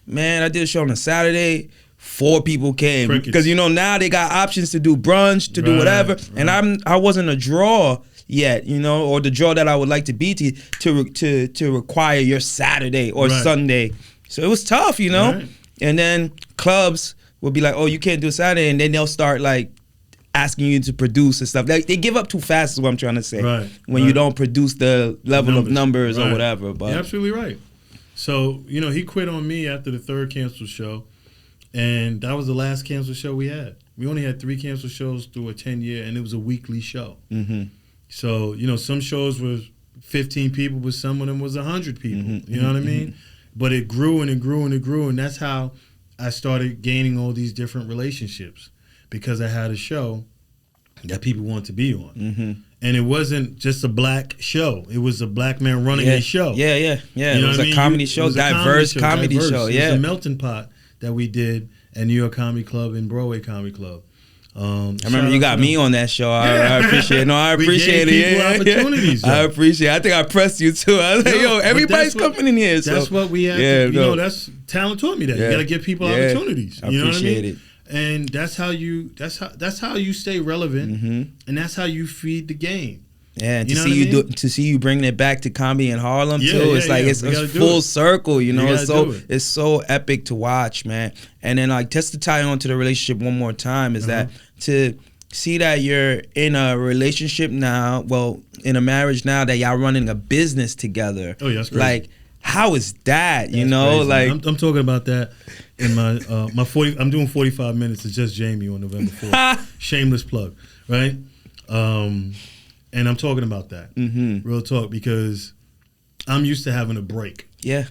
S2: Man, I did a show on a Saturday. 4 people came because you know now they got options to do brunch, to do whatever, and I wasn't a draw yet, you know, or the draw that I would like to be to require your Saturday or Sunday. So it was tough, you know. Right. And then clubs will be like, oh, you can't do Saturday. And then they'll start like asking you to produce and stuff. Like, they give up too fast is what I'm trying to say. Right. When you don't produce the level of numbers or whatever. But
S3: you're absolutely right. So, you know, he quit on me after the third canceled show. And that was the last canceled show we had. We only had 3 canceled shows through a 10-year, and it was a weekly show. So, you know, some shows were 15 people, but some of them was 100 people. You know what I mean? But it grew and it grew and it grew, and that's how I started gaining all these different relationships because I had a show that people wanted to be on. And it wasn't just a black show. It was a black man running a show.
S2: Yeah. You know it was a comedy show, diverse comedy show. Yeah.
S3: It was a melting pot that we did at New York Comedy Club and Broadway Comedy Club.
S2: I remember you got me on that show. I appreciate it. No, I appreciate it.
S3: Opportunities.
S2: I appreciate it. I think I pressed you too. I was like, yo, everybody's coming in here.
S3: That's what we have to, you know, that's talent taught me that. You gotta give people opportunities.
S2: I appreciate
S3: it. And that's how you stay relevant, and that's how you feed the game.
S2: Yeah, and to see you bringing it back to Comedy in Harlem too. It's like it's full circle, you know. It's so epic to watch, man. And then like just to tie on to the relationship one more time is that to see that you're in a relationship now, well, in a marriage now, that y'all running a business together.
S3: Oh, yeah, that's crazy.
S2: Like, how is that? You know,
S3: crazy. Like I'm talking about that in my 40. I'm doing 45 minutes of Just Jamie on November 4th. Shameless plug, right? And I'm talking about that, real talk, because I'm used to having a break. Yeah.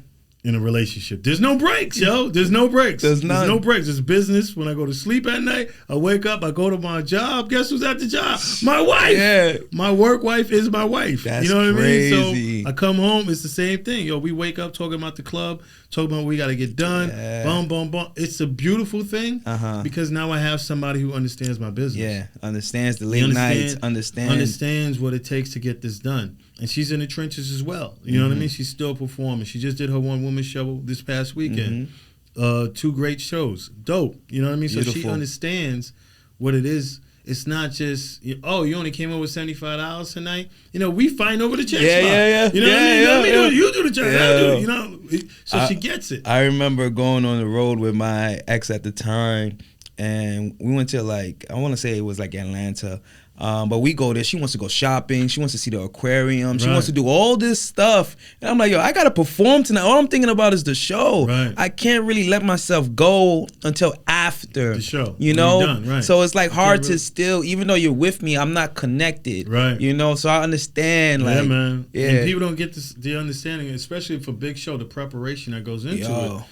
S3: In a relationship, there's no breaks, yo. There's no breaks. There's no breaks. It's business. When I go to sleep at night, I wake up, I go to my job. Guess who's at the job? My wife. Yeah. My work wife is my wife.
S2: That's
S3: you know what
S2: crazy.
S3: I mean? So I come home, it's the same thing. Yo, we wake up talking about the club, talking about what we got to get done. Yeah. Boom, boom, boom. It's a beautiful thing because now I have somebody who understands my business.
S2: Yeah, understands the late nights,
S3: understands what it takes to get this done. And she's in the trenches as well. You know what I mean? She's still performing. She just did her one-woman show this past weekend. 2 great shows. Dope. You know what I mean? Beautiful. So she understands what it is. It's not just, oh, you only came over with $75 tonight. You know, we fighting over the check spot.
S2: Yeah.
S3: You know what I mean? You do the check. I do it. You know? So she gets it.
S2: I remember going on the road with my ex at the time, and we went to like, I want to say it was like Atlanta. But we go there. She wants to go shopping. She wants to see the aquarium. She wants to do all this stuff. And I'm like, yo, I got to perform tonight. All I'm thinking about is the show. Right. I can't really let myself go until after
S3: the show.
S2: You know?
S3: Done,
S2: So it's like hard to still, even though you're with me, I'm not connected. Right. You know? So I understand. Like,
S3: man. Yeah. And people don't get the understanding, especially for big show, the preparation that goes into it.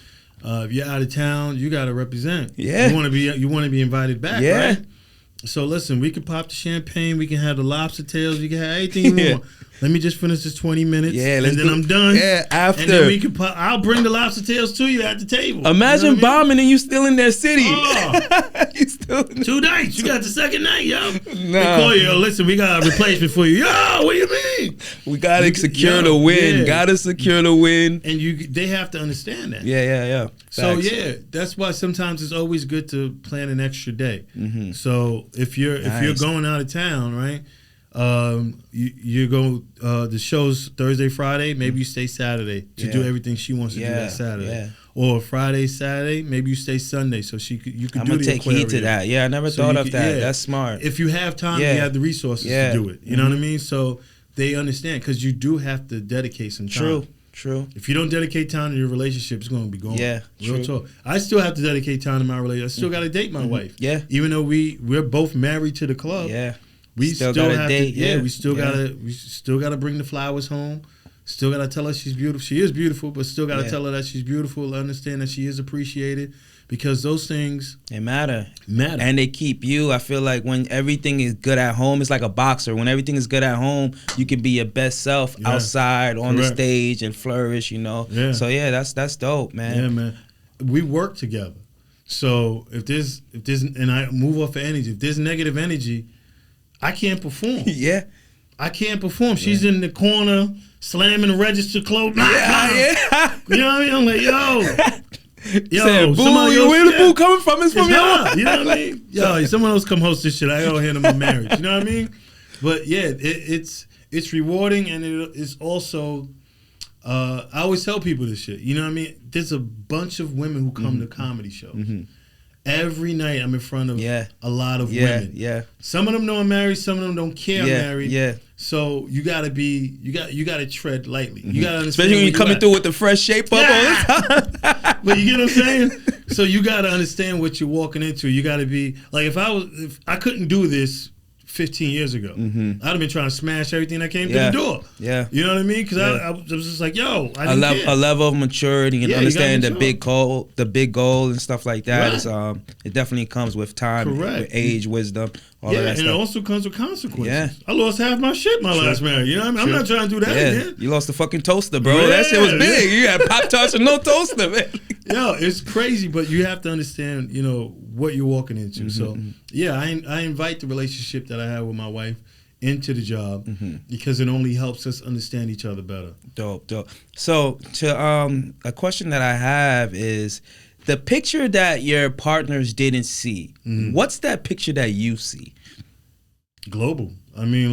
S3: If you're out of town, you got to represent. Yeah. You want to be invited back, right? So listen, we can pop the champagne, we can have the lobster tails, we can have anything you want. Let me just finish this 20 minutes, and then I'm done.
S2: Yeah, after.
S3: And then we can pop. I'll bring the lobster tails to you at the table.
S2: Imagine bombing and you still in their city.
S3: You still 2 nights. You got the second night, yo. They call you, yo, listen, we got a replacement for you. Yo, what do you mean?
S2: We gotta secure the win.
S3: Yeah.
S2: Gotta secure the win.
S3: And they have to understand that.
S2: Yeah.
S3: So
S2: Facts.
S3: yeah, that's why sometimes it's always good to plan an extra day.
S2: Mm-hmm.
S3: So if you're going out of town, right? You go the show's Thursday, Friday. Maybe you stay Saturday to do everything she wants to do that Saturday.
S2: Yeah.
S3: Or Friday, Saturday. Maybe you stay Sunday so you could
S2: I'm
S3: do
S2: gonna
S3: the
S2: take
S3: aquarium.
S2: heed to that. Yeah, I never thought of that. That's smart.
S3: If you have time, you have the resources to do it. You know what I mean? So they understand because you do have to dedicate some time.
S2: True.
S3: If you don't dedicate time to your relationship, it's going to be gone.
S2: Yeah,
S3: real talk. I still have to dedicate time to my relationship. I still got to date my wife.
S2: Yeah.
S3: Even though we're both married to the club.
S2: Yeah.
S3: We still gotta date. We still
S2: gotta
S3: gotta bring the flowers home. Still gotta tell her she's beautiful. She is beautiful, but still gotta tell her that she's beautiful. Understand that she is appreciated, because those things
S2: matter, and they keep you. I feel like when everything is good at home, it's like a boxer. When everything is good at home, you can be your best self outside on the stage and flourish. You know. Yeah. So that's dope, man.
S3: Yeah, man. We work together. So if there's and I move off of energy. If there's negative energy, I can't perform. I can't perform. She's in the corner slamming the register closed.
S2: Yeah.
S3: You know what I mean? I'm like, yo,
S2: saying,
S3: somebody else,
S2: where the boo coming from? It's from y'all.
S3: You know what I mean? Yo, someone else come host this shit. I gotta handle my marriage. You know what I mean? But yeah, it's rewarding, and it's also. I always tell people this shit. You know what I mean? There's a bunch of women who come to comedy shows. Mm-hmm. Every night I'm in front of a lot of women. Yeah. Some of them know I'm married, some of them don't care I'm married. Yeah. So you gotta tread lightly. You gotta understand.
S2: Especially when you're coming through with the fresh shape up all the time.
S3: But you get what I'm saying? So you gotta understand what you're walking into. You gotta be like, if I couldn't do this 15 years ago, I'd have been trying to smash everything that came through the door. Yeah. You know what I mean? Because I was just like, yo, I didn't care.
S2: A level of maturity and understanding the big goal and stuff like that is it definitely comes with time, with age, wisdom, all of that
S3: and
S2: stuff.
S3: It also comes with consequences.
S2: Yeah.
S3: I lost half my shit my last marriage. You know what I mean? I'm not trying to do that again.
S2: You lost the fucking toaster, bro. That shit was big. You had Pop-Tarts and no toaster, man.
S3: Yo, it's crazy, but you have to understand, what you're walking into. So, I invite the relationship that I have with my wife into the job because it only helps us understand each other better.
S2: Dope. So, a question that I have is the picture that your partners didn't see. What's that picture that you see?
S3: Global. I mean,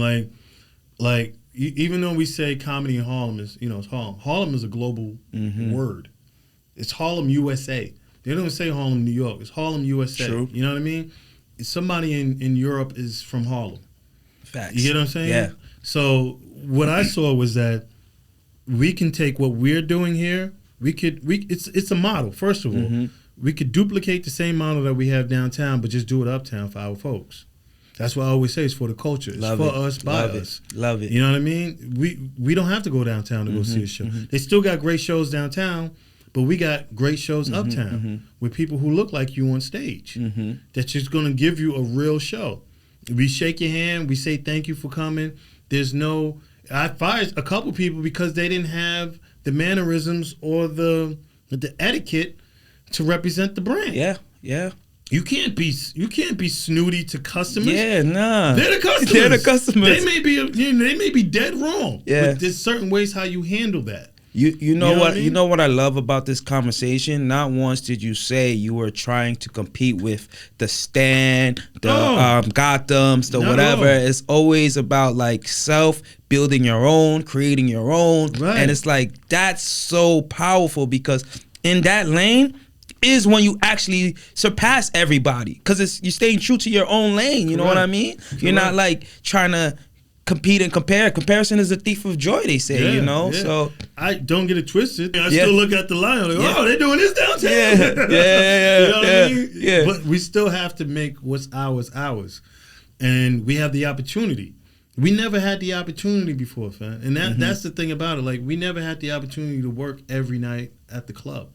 S3: like even though we say Comedy in Harlem is, it's Harlem. Harlem is a global word. It's Harlem, USA. They don't say Harlem, New York. It's Harlem, USA. True. You know what I mean? Somebody in Europe is from Harlem.
S2: Facts.
S3: You get what I'm saying?
S2: Yeah.
S3: So what I saw was that we can take what we're doing here. It's a model. First of all, we could duplicate the same model that we have downtown, but just do it uptown for our folks. That's what I always say. It's for the culture. It's for us, by us.
S2: Love it.
S3: You know what I mean? We don't have to go downtown to go see a show. They still got great shows downtown, but we got great shows uptown with people who look like you on stage. That's just going to give you a real show. We shake your hand. We say thank you for coming. I fired a couple people because they didn't have the mannerisms or the etiquette to represent the brand.
S2: Yeah.
S3: You can't be snooty to customers.
S2: Yeah, nah.
S3: They're the customers. They may be dead wrong. Yeah. But there's certain ways how you handle that.
S2: You know what I mean? You know what I love about this conversation? Not once did you say you were trying to compete with the Stan, the Gothams, the whatever. It's always about like building your own, creating your own. Right. And it's like that's so powerful because in that lane is when you actually surpass everybody because you're staying true to your own lane. You know what I mean? You're not like trying to compete and compare. Comparison is a thief of joy, they say, So
S3: I don't get it twisted. I still look at the line like, they're doing this downtown.
S2: Yeah.
S3: You know what I mean? Yeah. But we still have to make what's ours. And we have the opportunity. We never had the opportunity before, fam. And that's the thing about it. Like, we never had the opportunity to work every night at the club.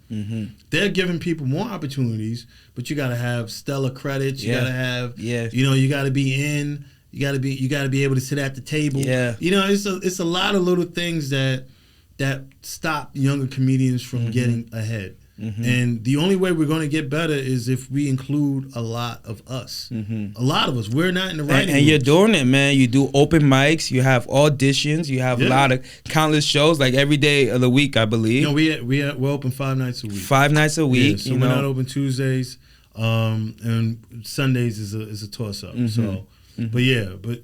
S3: They're giving people more opportunities, but you got to have stellar credits. You got to have, you got to be in. You got to be able to sit at the table. Yeah. It's a lot of little things that stop younger comedians from getting ahead. And the only way we're going to get better is if we include a lot of us. A lot of us. We're not in the writing
S2: And you're
S3: rooms.
S2: doing it, man. You do open mics. You have auditions. You have a lot of countless shows, like every day of the week, I believe.
S3: You know, we're open 5 nights a week.
S2: 5 nights a week.
S3: Yeah, so we're not open Tuesdays, and Sundays is a toss up. So, but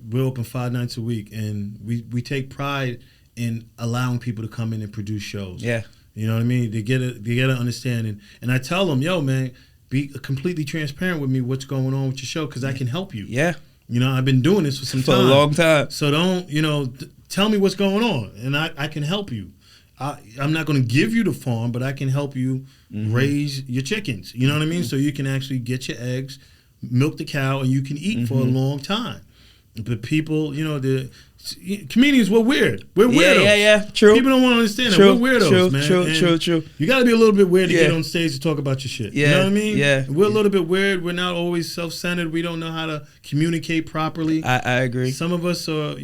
S3: we're open 5 nights a week, and we take pride in allowing people to come in and produce shows.
S2: Yeah.
S3: You know what I mean? They get an understanding, and I tell them, yo, man, be completely transparent with me. What's going on with your show? Because I can help you.
S2: Yeah.
S3: You know, I've been doing this for some time.
S2: For a long time.
S3: So don't, tell me what's going on, and I can help you. I'm not going to give you the farm, but I can help you raise your chickens. You know what I mean? So you can actually get your eggs, milk the cow, and you can eat for a long time. But people, the comedians, we're weird. We're weirdos.
S2: Yeah. True.
S3: People don't want to understand that. We're weirdos, man. True. You got to be a little bit weird to get on stage to talk about your shit.
S2: Yeah.
S3: You know what I mean?
S2: Yeah.
S3: We're a little bit weird. We're not always self-centered. We don't know how to communicate properly.
S2: I agree.
S3: Some of us are,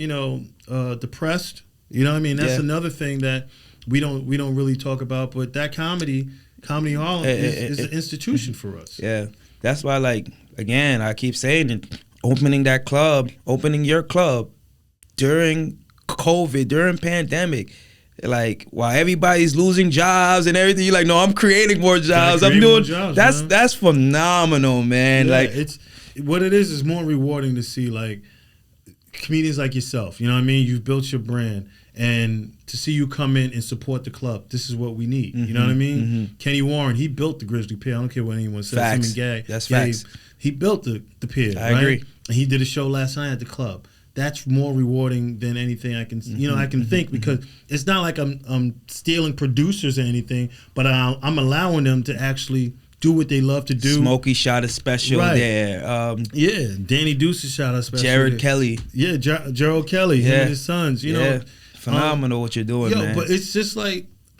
S3: depressed. You know what I mean? That's another thing that we don't really talk about. But that Comedy in Harlem is an institution for us.
S2: Yeah. That's why, again, I keep saying it. Opening your club during COVID, during pandemic, while everybody's losing jobs and everything, you're like, no, I'm creating more jobs. That's phenomenal, man.
S3: Yeah, it's what it is more rewarding to see comedians like yourself. You know what I mean? You've built your brand, and to see you come in and support the club, this is what we need. You know what I mean? Kenny Warren, he built the Grizzly Pier. I don't care what anyone says.
S2: Facts.
S3: Him and Gay,
S2: that's facts.
S3: He built the pier.
S2: I agree.
S3: And he did a show last night at the club. That's more rewarding than anything I can, I can think, because it's not like I'm stealing producers or anything, but I'm allowing them to actually do what they love to do.
S2: Smokey shot a special there.
S3: Danny Deuce shot a special.
S2: Jared
S3: there.
S2: Kelly.
S3: Yeah, Gerald Kelly, him and his sons. You know,
S2: phenomenal what you're doing, man.
S3: But it's just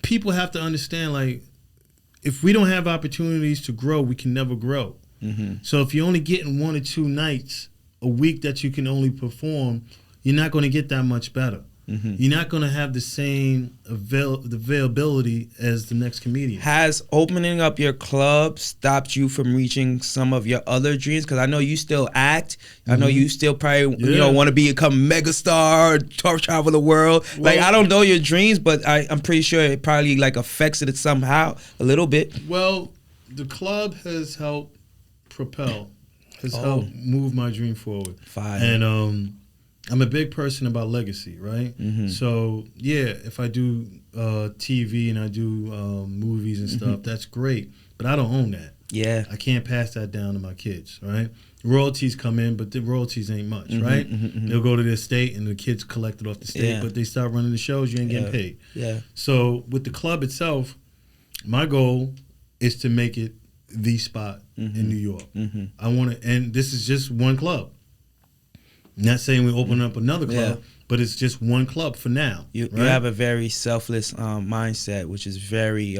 S3: people have to understand, if we don't have opportunities to grow, we can never grow. So if you're only getting 1 or 2 nights a week that you can only perform, you're not going to get that much better. You're not going to have the same availability as the next comedian.
S2: Has opening up your club stopped you from reaching some of your other dreams? Because I know you still act. I know you still probably want to become a megastar, travel the world. Well, I don't know your dreams, but I'm pretty sure it probably affects it somehow a little bit.
S3: Well, the club has helped helped move my dream forward.
S2: Fine.
S3: And I'm a big person about legacy, right? So if I do TV and I do movies and stuff, that's great. But I don't own that.
S2: Yeah.
S3: I can't pass that down to my kids, right? Royalties come in, but the royalties ain't much, right? They'll go to their state and the kids collect it off the state, but they start running the shows, you ain't getting paid.
S2: Yeah.
S3: So with the club itself, my goal is to make it the spot in New York. I want to, and this is just one club. Not saying we open up another club, but it's just one club for now.
S2: You have a very selfless mindset, which is very,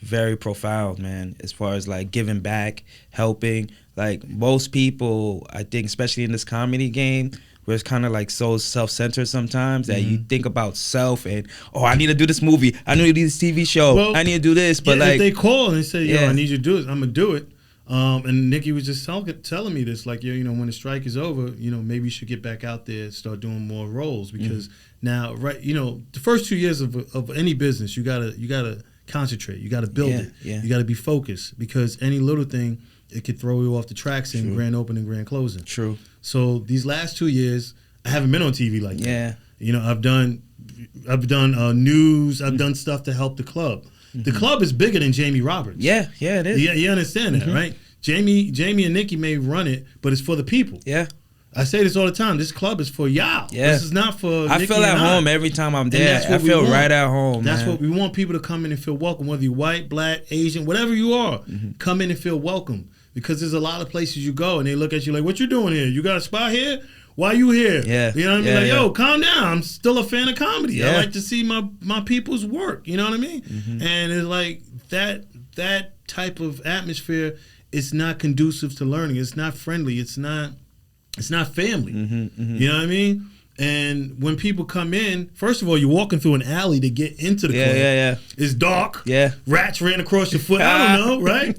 S2: very profound, man. As far as giving back, helping. Most people, I think, especially in this comedy game, where it's kind of so self-centered sometimes that you think about self and I need to do this movie, I need to do this TV show, I need to do this. But
S3: if they call and they say, I need you to do it, I'm gonna do it. And Nikki was just telling me this, when the strike is over, maybe you should get back out there and start doing more roles, because now, the first 2 years of any business, you gotta concentrate, you gotta build it, you gotta be focused, because any little thing, it could throw you off the tracks in grand opening, grand closing. True. So these last 2 years, I haven't been on TV like that. I've done news, I've done stuff to help the club. The club is bigger than Jamie Roberts. Yeah, it is. You understand that, right? Jamie and Nikki may run it, but it's for the people. Yeah. I say this all the time. This club is for y'all. Yeah. This is not for Nikki. I
S2: feel at home every time I'm there. I feel right at home.
S3: That's what we want, people to come in and feel welcome, whether you're white, black, Asian, whatever you are. Come in and feel welcome. Because there's a lot of places you go and they look at you like, what you doing here? You got a spot here? Why you here? Yeah. You know what I mean? Yo, calm down. I'm still a fan of comedy. Yeah. I like to see my people's work. You know what I mean? And it's that type of atmosphere is not conducive to learning. It's not friendly. It's not family. You know what I mean? And when people come in, first of all, you're walking through an alley to get into the club.
S2: Yeah.
S3: It's dark.
S2: Yeah.
S3: Rats ran across your foot. I don't know, right?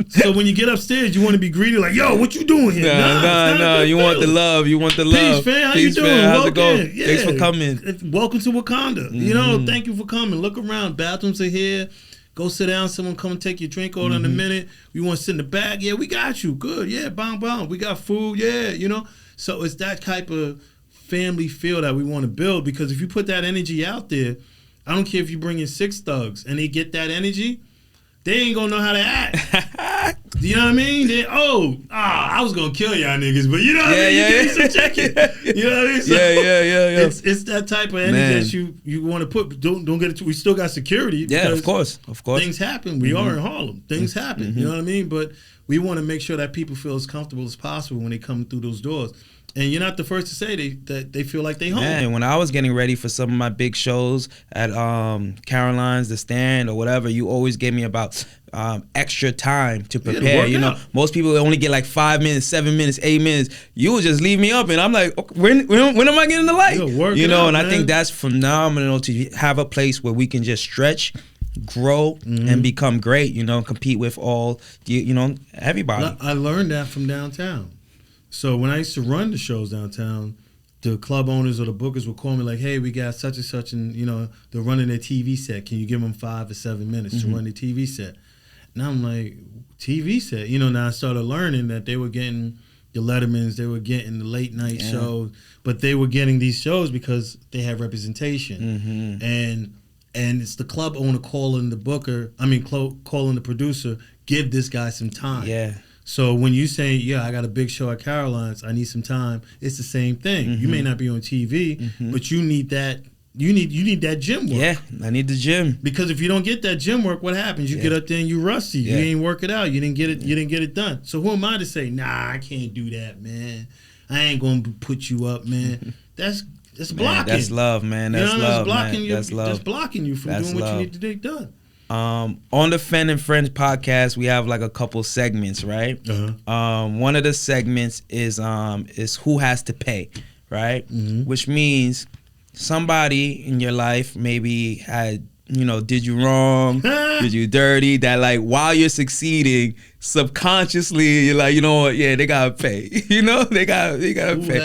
S3: So when you get upstairs, you want to be greeted like, yo, what you doing here?
S2: No. You want the love. You want the love.
S3: Peace, fam. How
S2: Peace,
S3: you doing?
S2: How's it go?
S3: Yeah.
S2: Thanks for coming.
S3: Welcome to Wakanda. You know, thank you for coming. Look around. Bathrooms are here. Go sit down. Someone come and take your drink. Order in a minute. You want to sit in the back? Yeah, we got you. Good. Yeah, bang. We got food. Yeah, you know. So it's that type of family feel that we want to build, because if you put that energy out there, I don't care if you bring in 6 thugs and they get that energy, they ain't gonna know how to act. You know what I mean? I was gonna kill y'all niggas, but you know what I mean? You can't check it. You know what I mean? So
S2: Yeah.
S3: It's that type of energy that you want to put. Don't get it. We still got security.
S2: Yeah, of course.
S3: Things happen. We are in Harlem. Things happen. You know what I mean? But we want to make sure that people feel as comfortable as possible when they come through those doors. And you're not the first to say that they feel like they home.
S2: Man, when I was getting ready for some of my big shows at Caroline's, The Stand, or whatever, you always gave me about extra time to prepare. You know, most people only get like 5 minutes, 7 minutes, 8 minutes. You would just leave me up, and I'm like, when am I getting the light? You know, and I think that's phenomenal to have a place where we can just stretch, grow, and become great. You know, compete with all, you know, everybody.
S3: I learned that from downtown. So when I used to run the shows downtown, the club owners or the bookers would call me like, hey, we got such and such, and you know, they're running their TV set. Can you give them 5 or 7 minutes to run the TV set? And I'm like, TV set? You know, now I started learning that they were getting the Lettermans, they were getting the late night shows, but they were getting these shows because they had representation. And it's the club owner calling the booker, calling the producer, give this guy some time.
S2: Yeah.
S3: So when you say, yeah, I got a big show at Caroline's, I need some time, it's the same thing. You may not be on TV, but you need that. You need that gym work.
S2: Yeah, I need the gym.
S3: Because if you don't get that gym work, what happens? You get up there and you rusty. You ain't work it out. You didn't get it. You didn't get it done. So who am I to say, nah, I can't do that, man. I ain't gonna put you up, man. That's blocking.
S2: Man, that's love, man. That's love,
S3: blocking
S2: man. That's love.
S3: That's blocking you from doing what you need to get done.
S2: On the Fen and Friends podcast, we have like a couple segments, right? One of the segments is who has to pay, right? Which means somebody in your life maybe had, you know, did you wrong, did you dirty, that like while you're succeeding, subconsciously you're like, you know what, yeah, they gotta pay. You know, they gotta pay.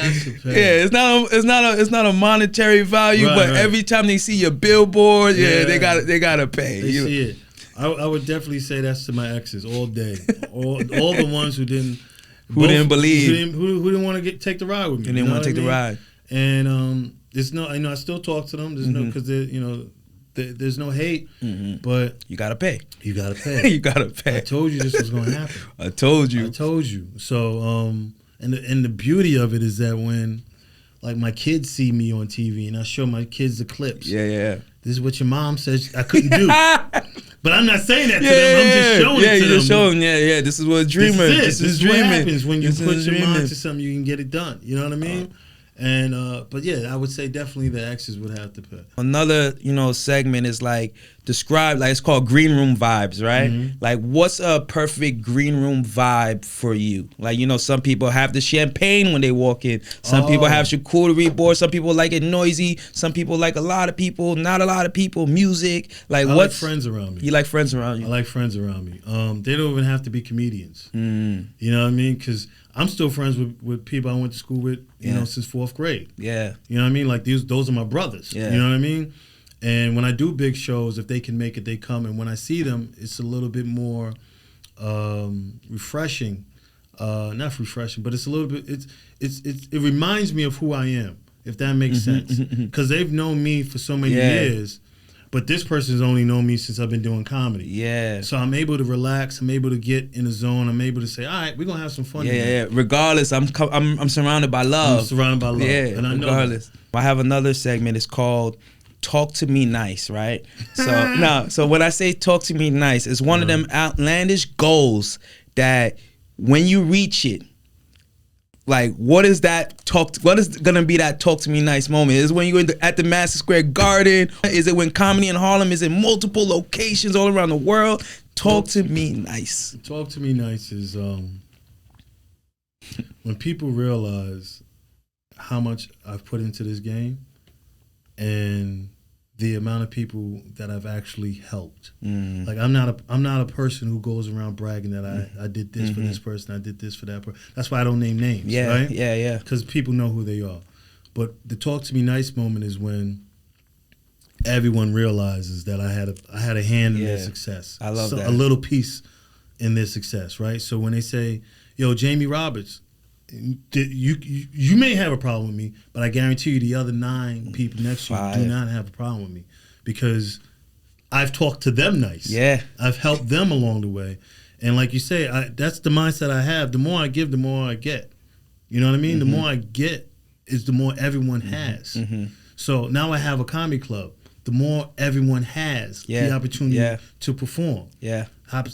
S2: Yeah, it's not a monetary value, but every time they see your billboard, they gotta pay.
S3: They see it. I would definitely say that's to my exes all day. all the ones who didn't believe, who didn't want to take the ride with me.
S2: Who didn't want to take the ride.
S3: And there's no, I still talk to them. There's no, because there's no hate, but
S2: you gotta pay.
S3: You gotta pay.
S2: You gotta pay.
S3: I told you this was gonna happen.
S2: I told you.
S3: So, and the beauty of it is that when, like, my kids see me on TV and I show my kids the clips.
S2: Yeah.
S3: This is what your mom says I couldn't do. But I'm not saying that to them. I'm just showing it to them.
S2: Yeah, you're showing. Yeah. This is what dreaming.
S3: This is what happens when you put your mind to something. You can get it done. You know what I mean? And but yeah, I would say definitely the exes would have to pay.
S2: Another, segment is like describe, like it's called green room vibes, right? Like what's a perfect green room vibe for you? Like, some people have the champagne when they walk in. Some people have charcuterie board. Some people like it noisy. Some people like a lot of people, not a lot of people, music. Like
S3: I like friends around me.
S2: You like friends around you?
S3: I like friends around me. They don't even have to be comedians. You know what I mean? Because I'm still friends with people I went to school with, since 4th grade.
S2: Yeah.
S3: You know what I mean? Like those are my brothers. Yeah. You know what I mean? And when I do big shows, if they can make it, they come. And when I see them, it's a little bit more refreshing. Not refreshing, but it's a little bit. It reminds me of who I am, if that makes sense. Because they've known me for so many years. But this person's only known me since I've been doing comedy. Yeah. So I'm able to relax. I'm able to get in the zone. I'm able to say, all right, we're gonna have some fun.
S2: Yeah. Regardless, I'm surrounded by love.
S3: I'm surrounded by love.
S2: Yeah.
S3: And I know
S2: regardless. I have another segment. It's called "Talk to Me Nice," right? So when I say "talk to me nice," it's one of them outlandish goals that when you reach it, like, what is gonna be that talk to me nice moment? Is it when you're at the Madison Square Garden? Is it when Comedy in Harlem is in multiple locations all around the world? Talk to me nice.
S3: Talk to me nice is when people realize how much I've put into this game and the amount of people that I've actually helped. Like I'm not a person who goes around bragging that I did this for this person, I did this for that person. That's why I don't name names, right?
S2: Yeah.
S3: Because people know who they are. But the talk to me nice moment is when everyone realizes that I had a hand in their success.
S2: I love that.
S3: A little piece in their success, right? So when they say, "Yo, Jamie Roberts, you may have a problem with me, but I guarantee you the other 9 people next to you do not have a problem with me because I've talked to them nice.
S2: Yeah.
S3: I've helped them along the way. And like you say, that's the mindset I have. The more I give, the more I get. You know what I mean? The more I get is the more everyone has. So now I have a comedy club. The more everyone has the opportunity to perform.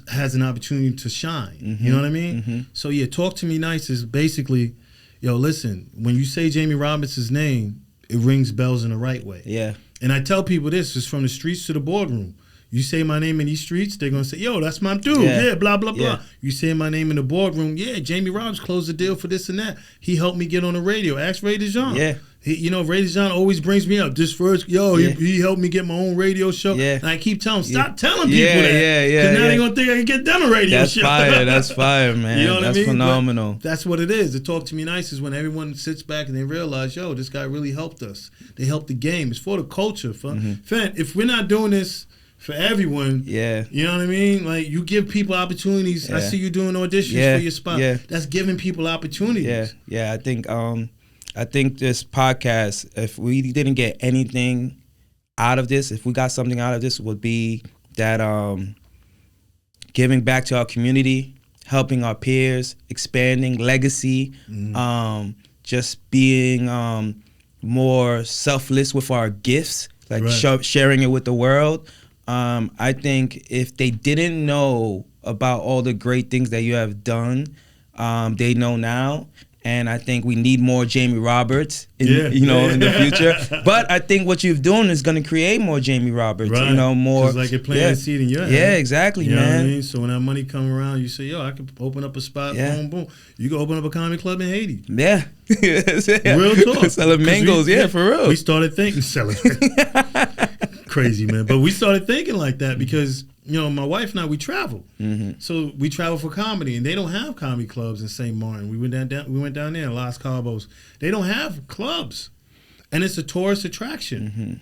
S3: Has an opportunity to shine. You know what I mean? So yeah, talk to me nice is basically, yo, listen, when you say Jamie Roberts' name, it rings bells in the right way.
S2: Yeah.
S3: And I tell people this, is from the streets to the boardroom. You say my name in these streets, they're going to say, yo, that's my dude. Yeah, blah, blah, blah. You say my name in the boardroom, yeah, Jamie Roberts closed the deal for this and that. He helped me get on the radio. Ask Ray DeJean.
S2: Yeah.
S3: Ray DeJean always brings me up. This first, he helped me get my own radio show. Yeah. And I keep telling him, stop telling people that. Because now they're going to think I can get them a radio show.
S2: That's fire, man. You know what I mean? That's phenomenal.
S3: But that's what it is. The talk to me nice is when everyone sits back and they realize, yo, this guy really helped us. They helped the game. It's for the culture. If we're not doing this for everyone, you know what I mean? Like, you give people opportunities. I see you doing auditions for your spot. That's giving people opportunities.
S2: Yeah. I think this podcast, if we didn't get anything out of this, if we got something out of this, would be that giving back to our community, helping our peers, expanding legacy, just being more selfless with our gifts, like sharing it with the world. I think if they didn't know about all the great things that you have done, they know now. And I think we need more Jamie Roberts, in the future. But I think what you've done is going to create more Jamie Roberts.
S3: Right.
S2: More.
S3: It's like you're planting a seed in your head.
S2: Yeah, exactly,
S3: you know
S2: man.
S3: What I mean? So when that money come around, you say, yo, I could open up a spot, boom, boom. You can open up a comedy club in Haiti.
S2: Yeah.
S3: Real talk.
S2: Selling mangoes, for real.
S3: We started thinking, selling crazy, man. But we started thinking like that because, my wife and I, we travel. So we travel for comedy, and they don't have comedy clubs in St. Martin. We went down there in Los Cabos. They don't have clubs, and it's a tourist attraction.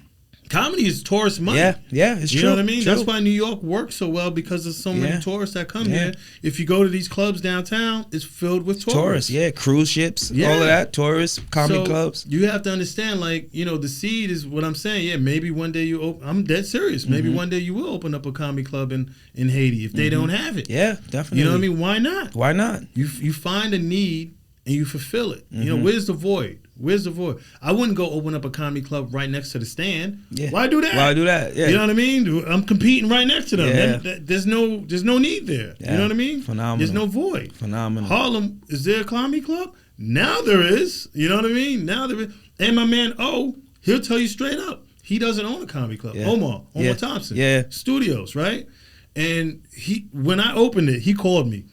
S3: Comedy is tourist money.
S2: Yeah, it's true.
S3: You know what I mean?
S2: True.
S3: That's why New York works so well, because there's so many tourists that come here. If you go to these clubs downtown, it's filled with tourists.
S2: Cruise ships, all of that, tourists, comedy clubs.
S3: You have to understand, the seed is what I'm saying. Yeah, maybe one day I'm dead serious. Maybe one day you will open up a comedy club in Haiti if they don't have it.
S2: Yeah, definitely.
S3: You know what I mean? Why not?
S2: Why not?
S3: You find a need and you fulfill it. Where's the void? Where's the void? I wouldn't go open up a comedy club right next to the Stand. Yeah. Why do that? Yeah. You know what I mean? I'm competing right next to them.
S2: Yeah.
S3: There's no need there.
S2: Yeah.
S3: You know what I mean?
S2: Phenomenal.
S3: There's no void.
S2: Phenomenal.
S3: Harlem, is there a comedy club? Now there is. You know what I mean? Now there is. And my man he'll tell you straight up. He doesn't own a comedy club.
S2: Yeah.
S3: Omar Thompson.
S2: Yeah.
S3: Studios, right? And when I opened it, he called me.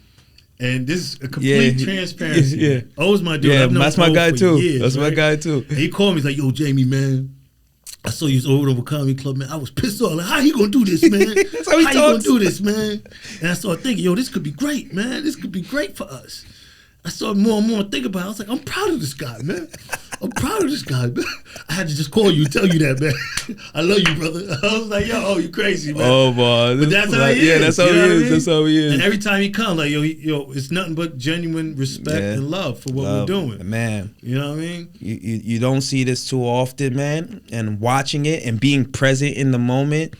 S3: And this is a complete transparency.
S2: Yeah.
S3: O's my dude.
S2: Yeah, that's my guy too. My guy too.
S3: And he called me. He's like, yo, Jamie, man, I saw you over a comedy club, man. I was pissed off. Like, how he gonna do this, man?
S2: That's how he
S3: talks. You gonna do this, man? And I started thinking, yo, this could be great, man. This could be great for us. I started more and more thinking about it. I was like, I'm proud of this guy, man. I'm proud of this guy, man. I had to just call you, tell you that, man. I love you, brother. I was like, yo, you crazy, man.
S2: Oh, boy.
S3: But that's how he is.
S2: Yeah, that's how he is. I mean? That's how he is.
S3: And every time he comes, like, yo, it's nothing but genuine respect and love for what we're doing.
S2: Man.
S3: You know what I mean?
S2: You don't see this too often, man. And watching it and being present in the moment,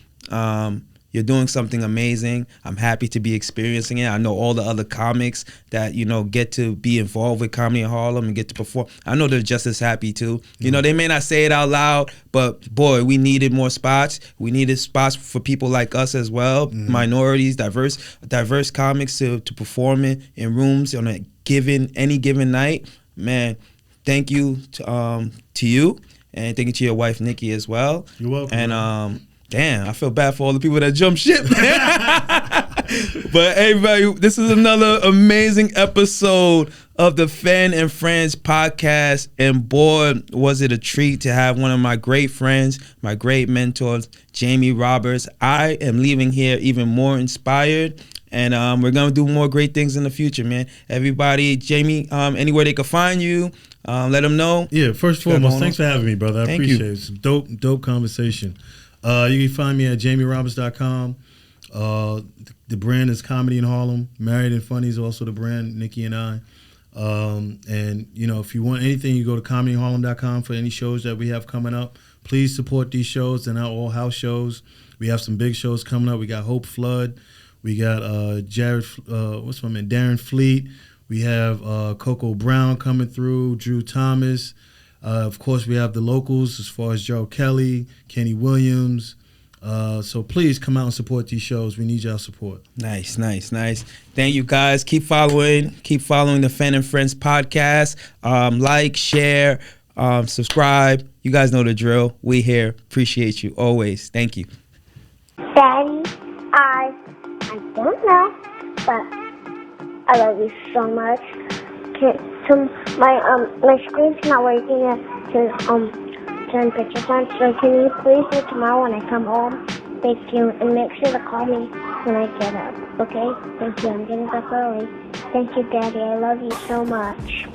S2: you're doing something amazing. I'm happy to be experiencing it. I know all the other comics that, get to be involved with Comedy in Harlem and get to perform. I know they're just as happy too. They may not say it out loud, but boy, we needed more spots. We needed spots for people like us as well, minorities, diverse comics to perform in rooms on any given night. Man, thank you to you, and thank you to your wife Nikki as well.
S3: You're welcome.
S2: And damn, I feel bad for all the people that jump ship. But everybody, this is another amazing episode of the Fan and Friends podcast. And boy, was it a treat to have one of my great friends, my great mentors, Jamie Roberts. I am leaving here even more inspired. And we're going to do more great things in the future, man. Everybody, Jamie, anywhere they can find you, let them know.
S3: Yeah, first and foremost, thanks for having me, brother. I
S2: Thank
S3: appreciate
S2: you.
S3: it. It's a dope conversation. You can find me at jamieroberts.com. The brand is Comedy in Harlem. Married and Funny is also the brand, Nikki and I. And, you know, if you want anything, you go to comedyinharlem.com for any shows that we have coming up. Please support these shows. They're not all house shows. We have some big shows coming up. We got Hope Flood. We got Darren Fleet. We have Coco Brown coming through, Drew Thomas. Of course, we have the locals as far as Joe Kelly, Kenny Williams. So please come out and support these shows. We need y'all support.
S2: Nice. Thank you, guys. Keep following the Fan and Friends podcast. Like, share, subscribe. You guys know the drill. We here. Appreciate you always. Thank you.
S4: Daddy, I don't know, but I love you so much. My screen's not working to turn pictures on, so can you please do it tomorrow when I come home? Thank you, and make sure to call me when I get up, okay? Thank you, I'm getting up early. Thank you, Daddy, I love you so much.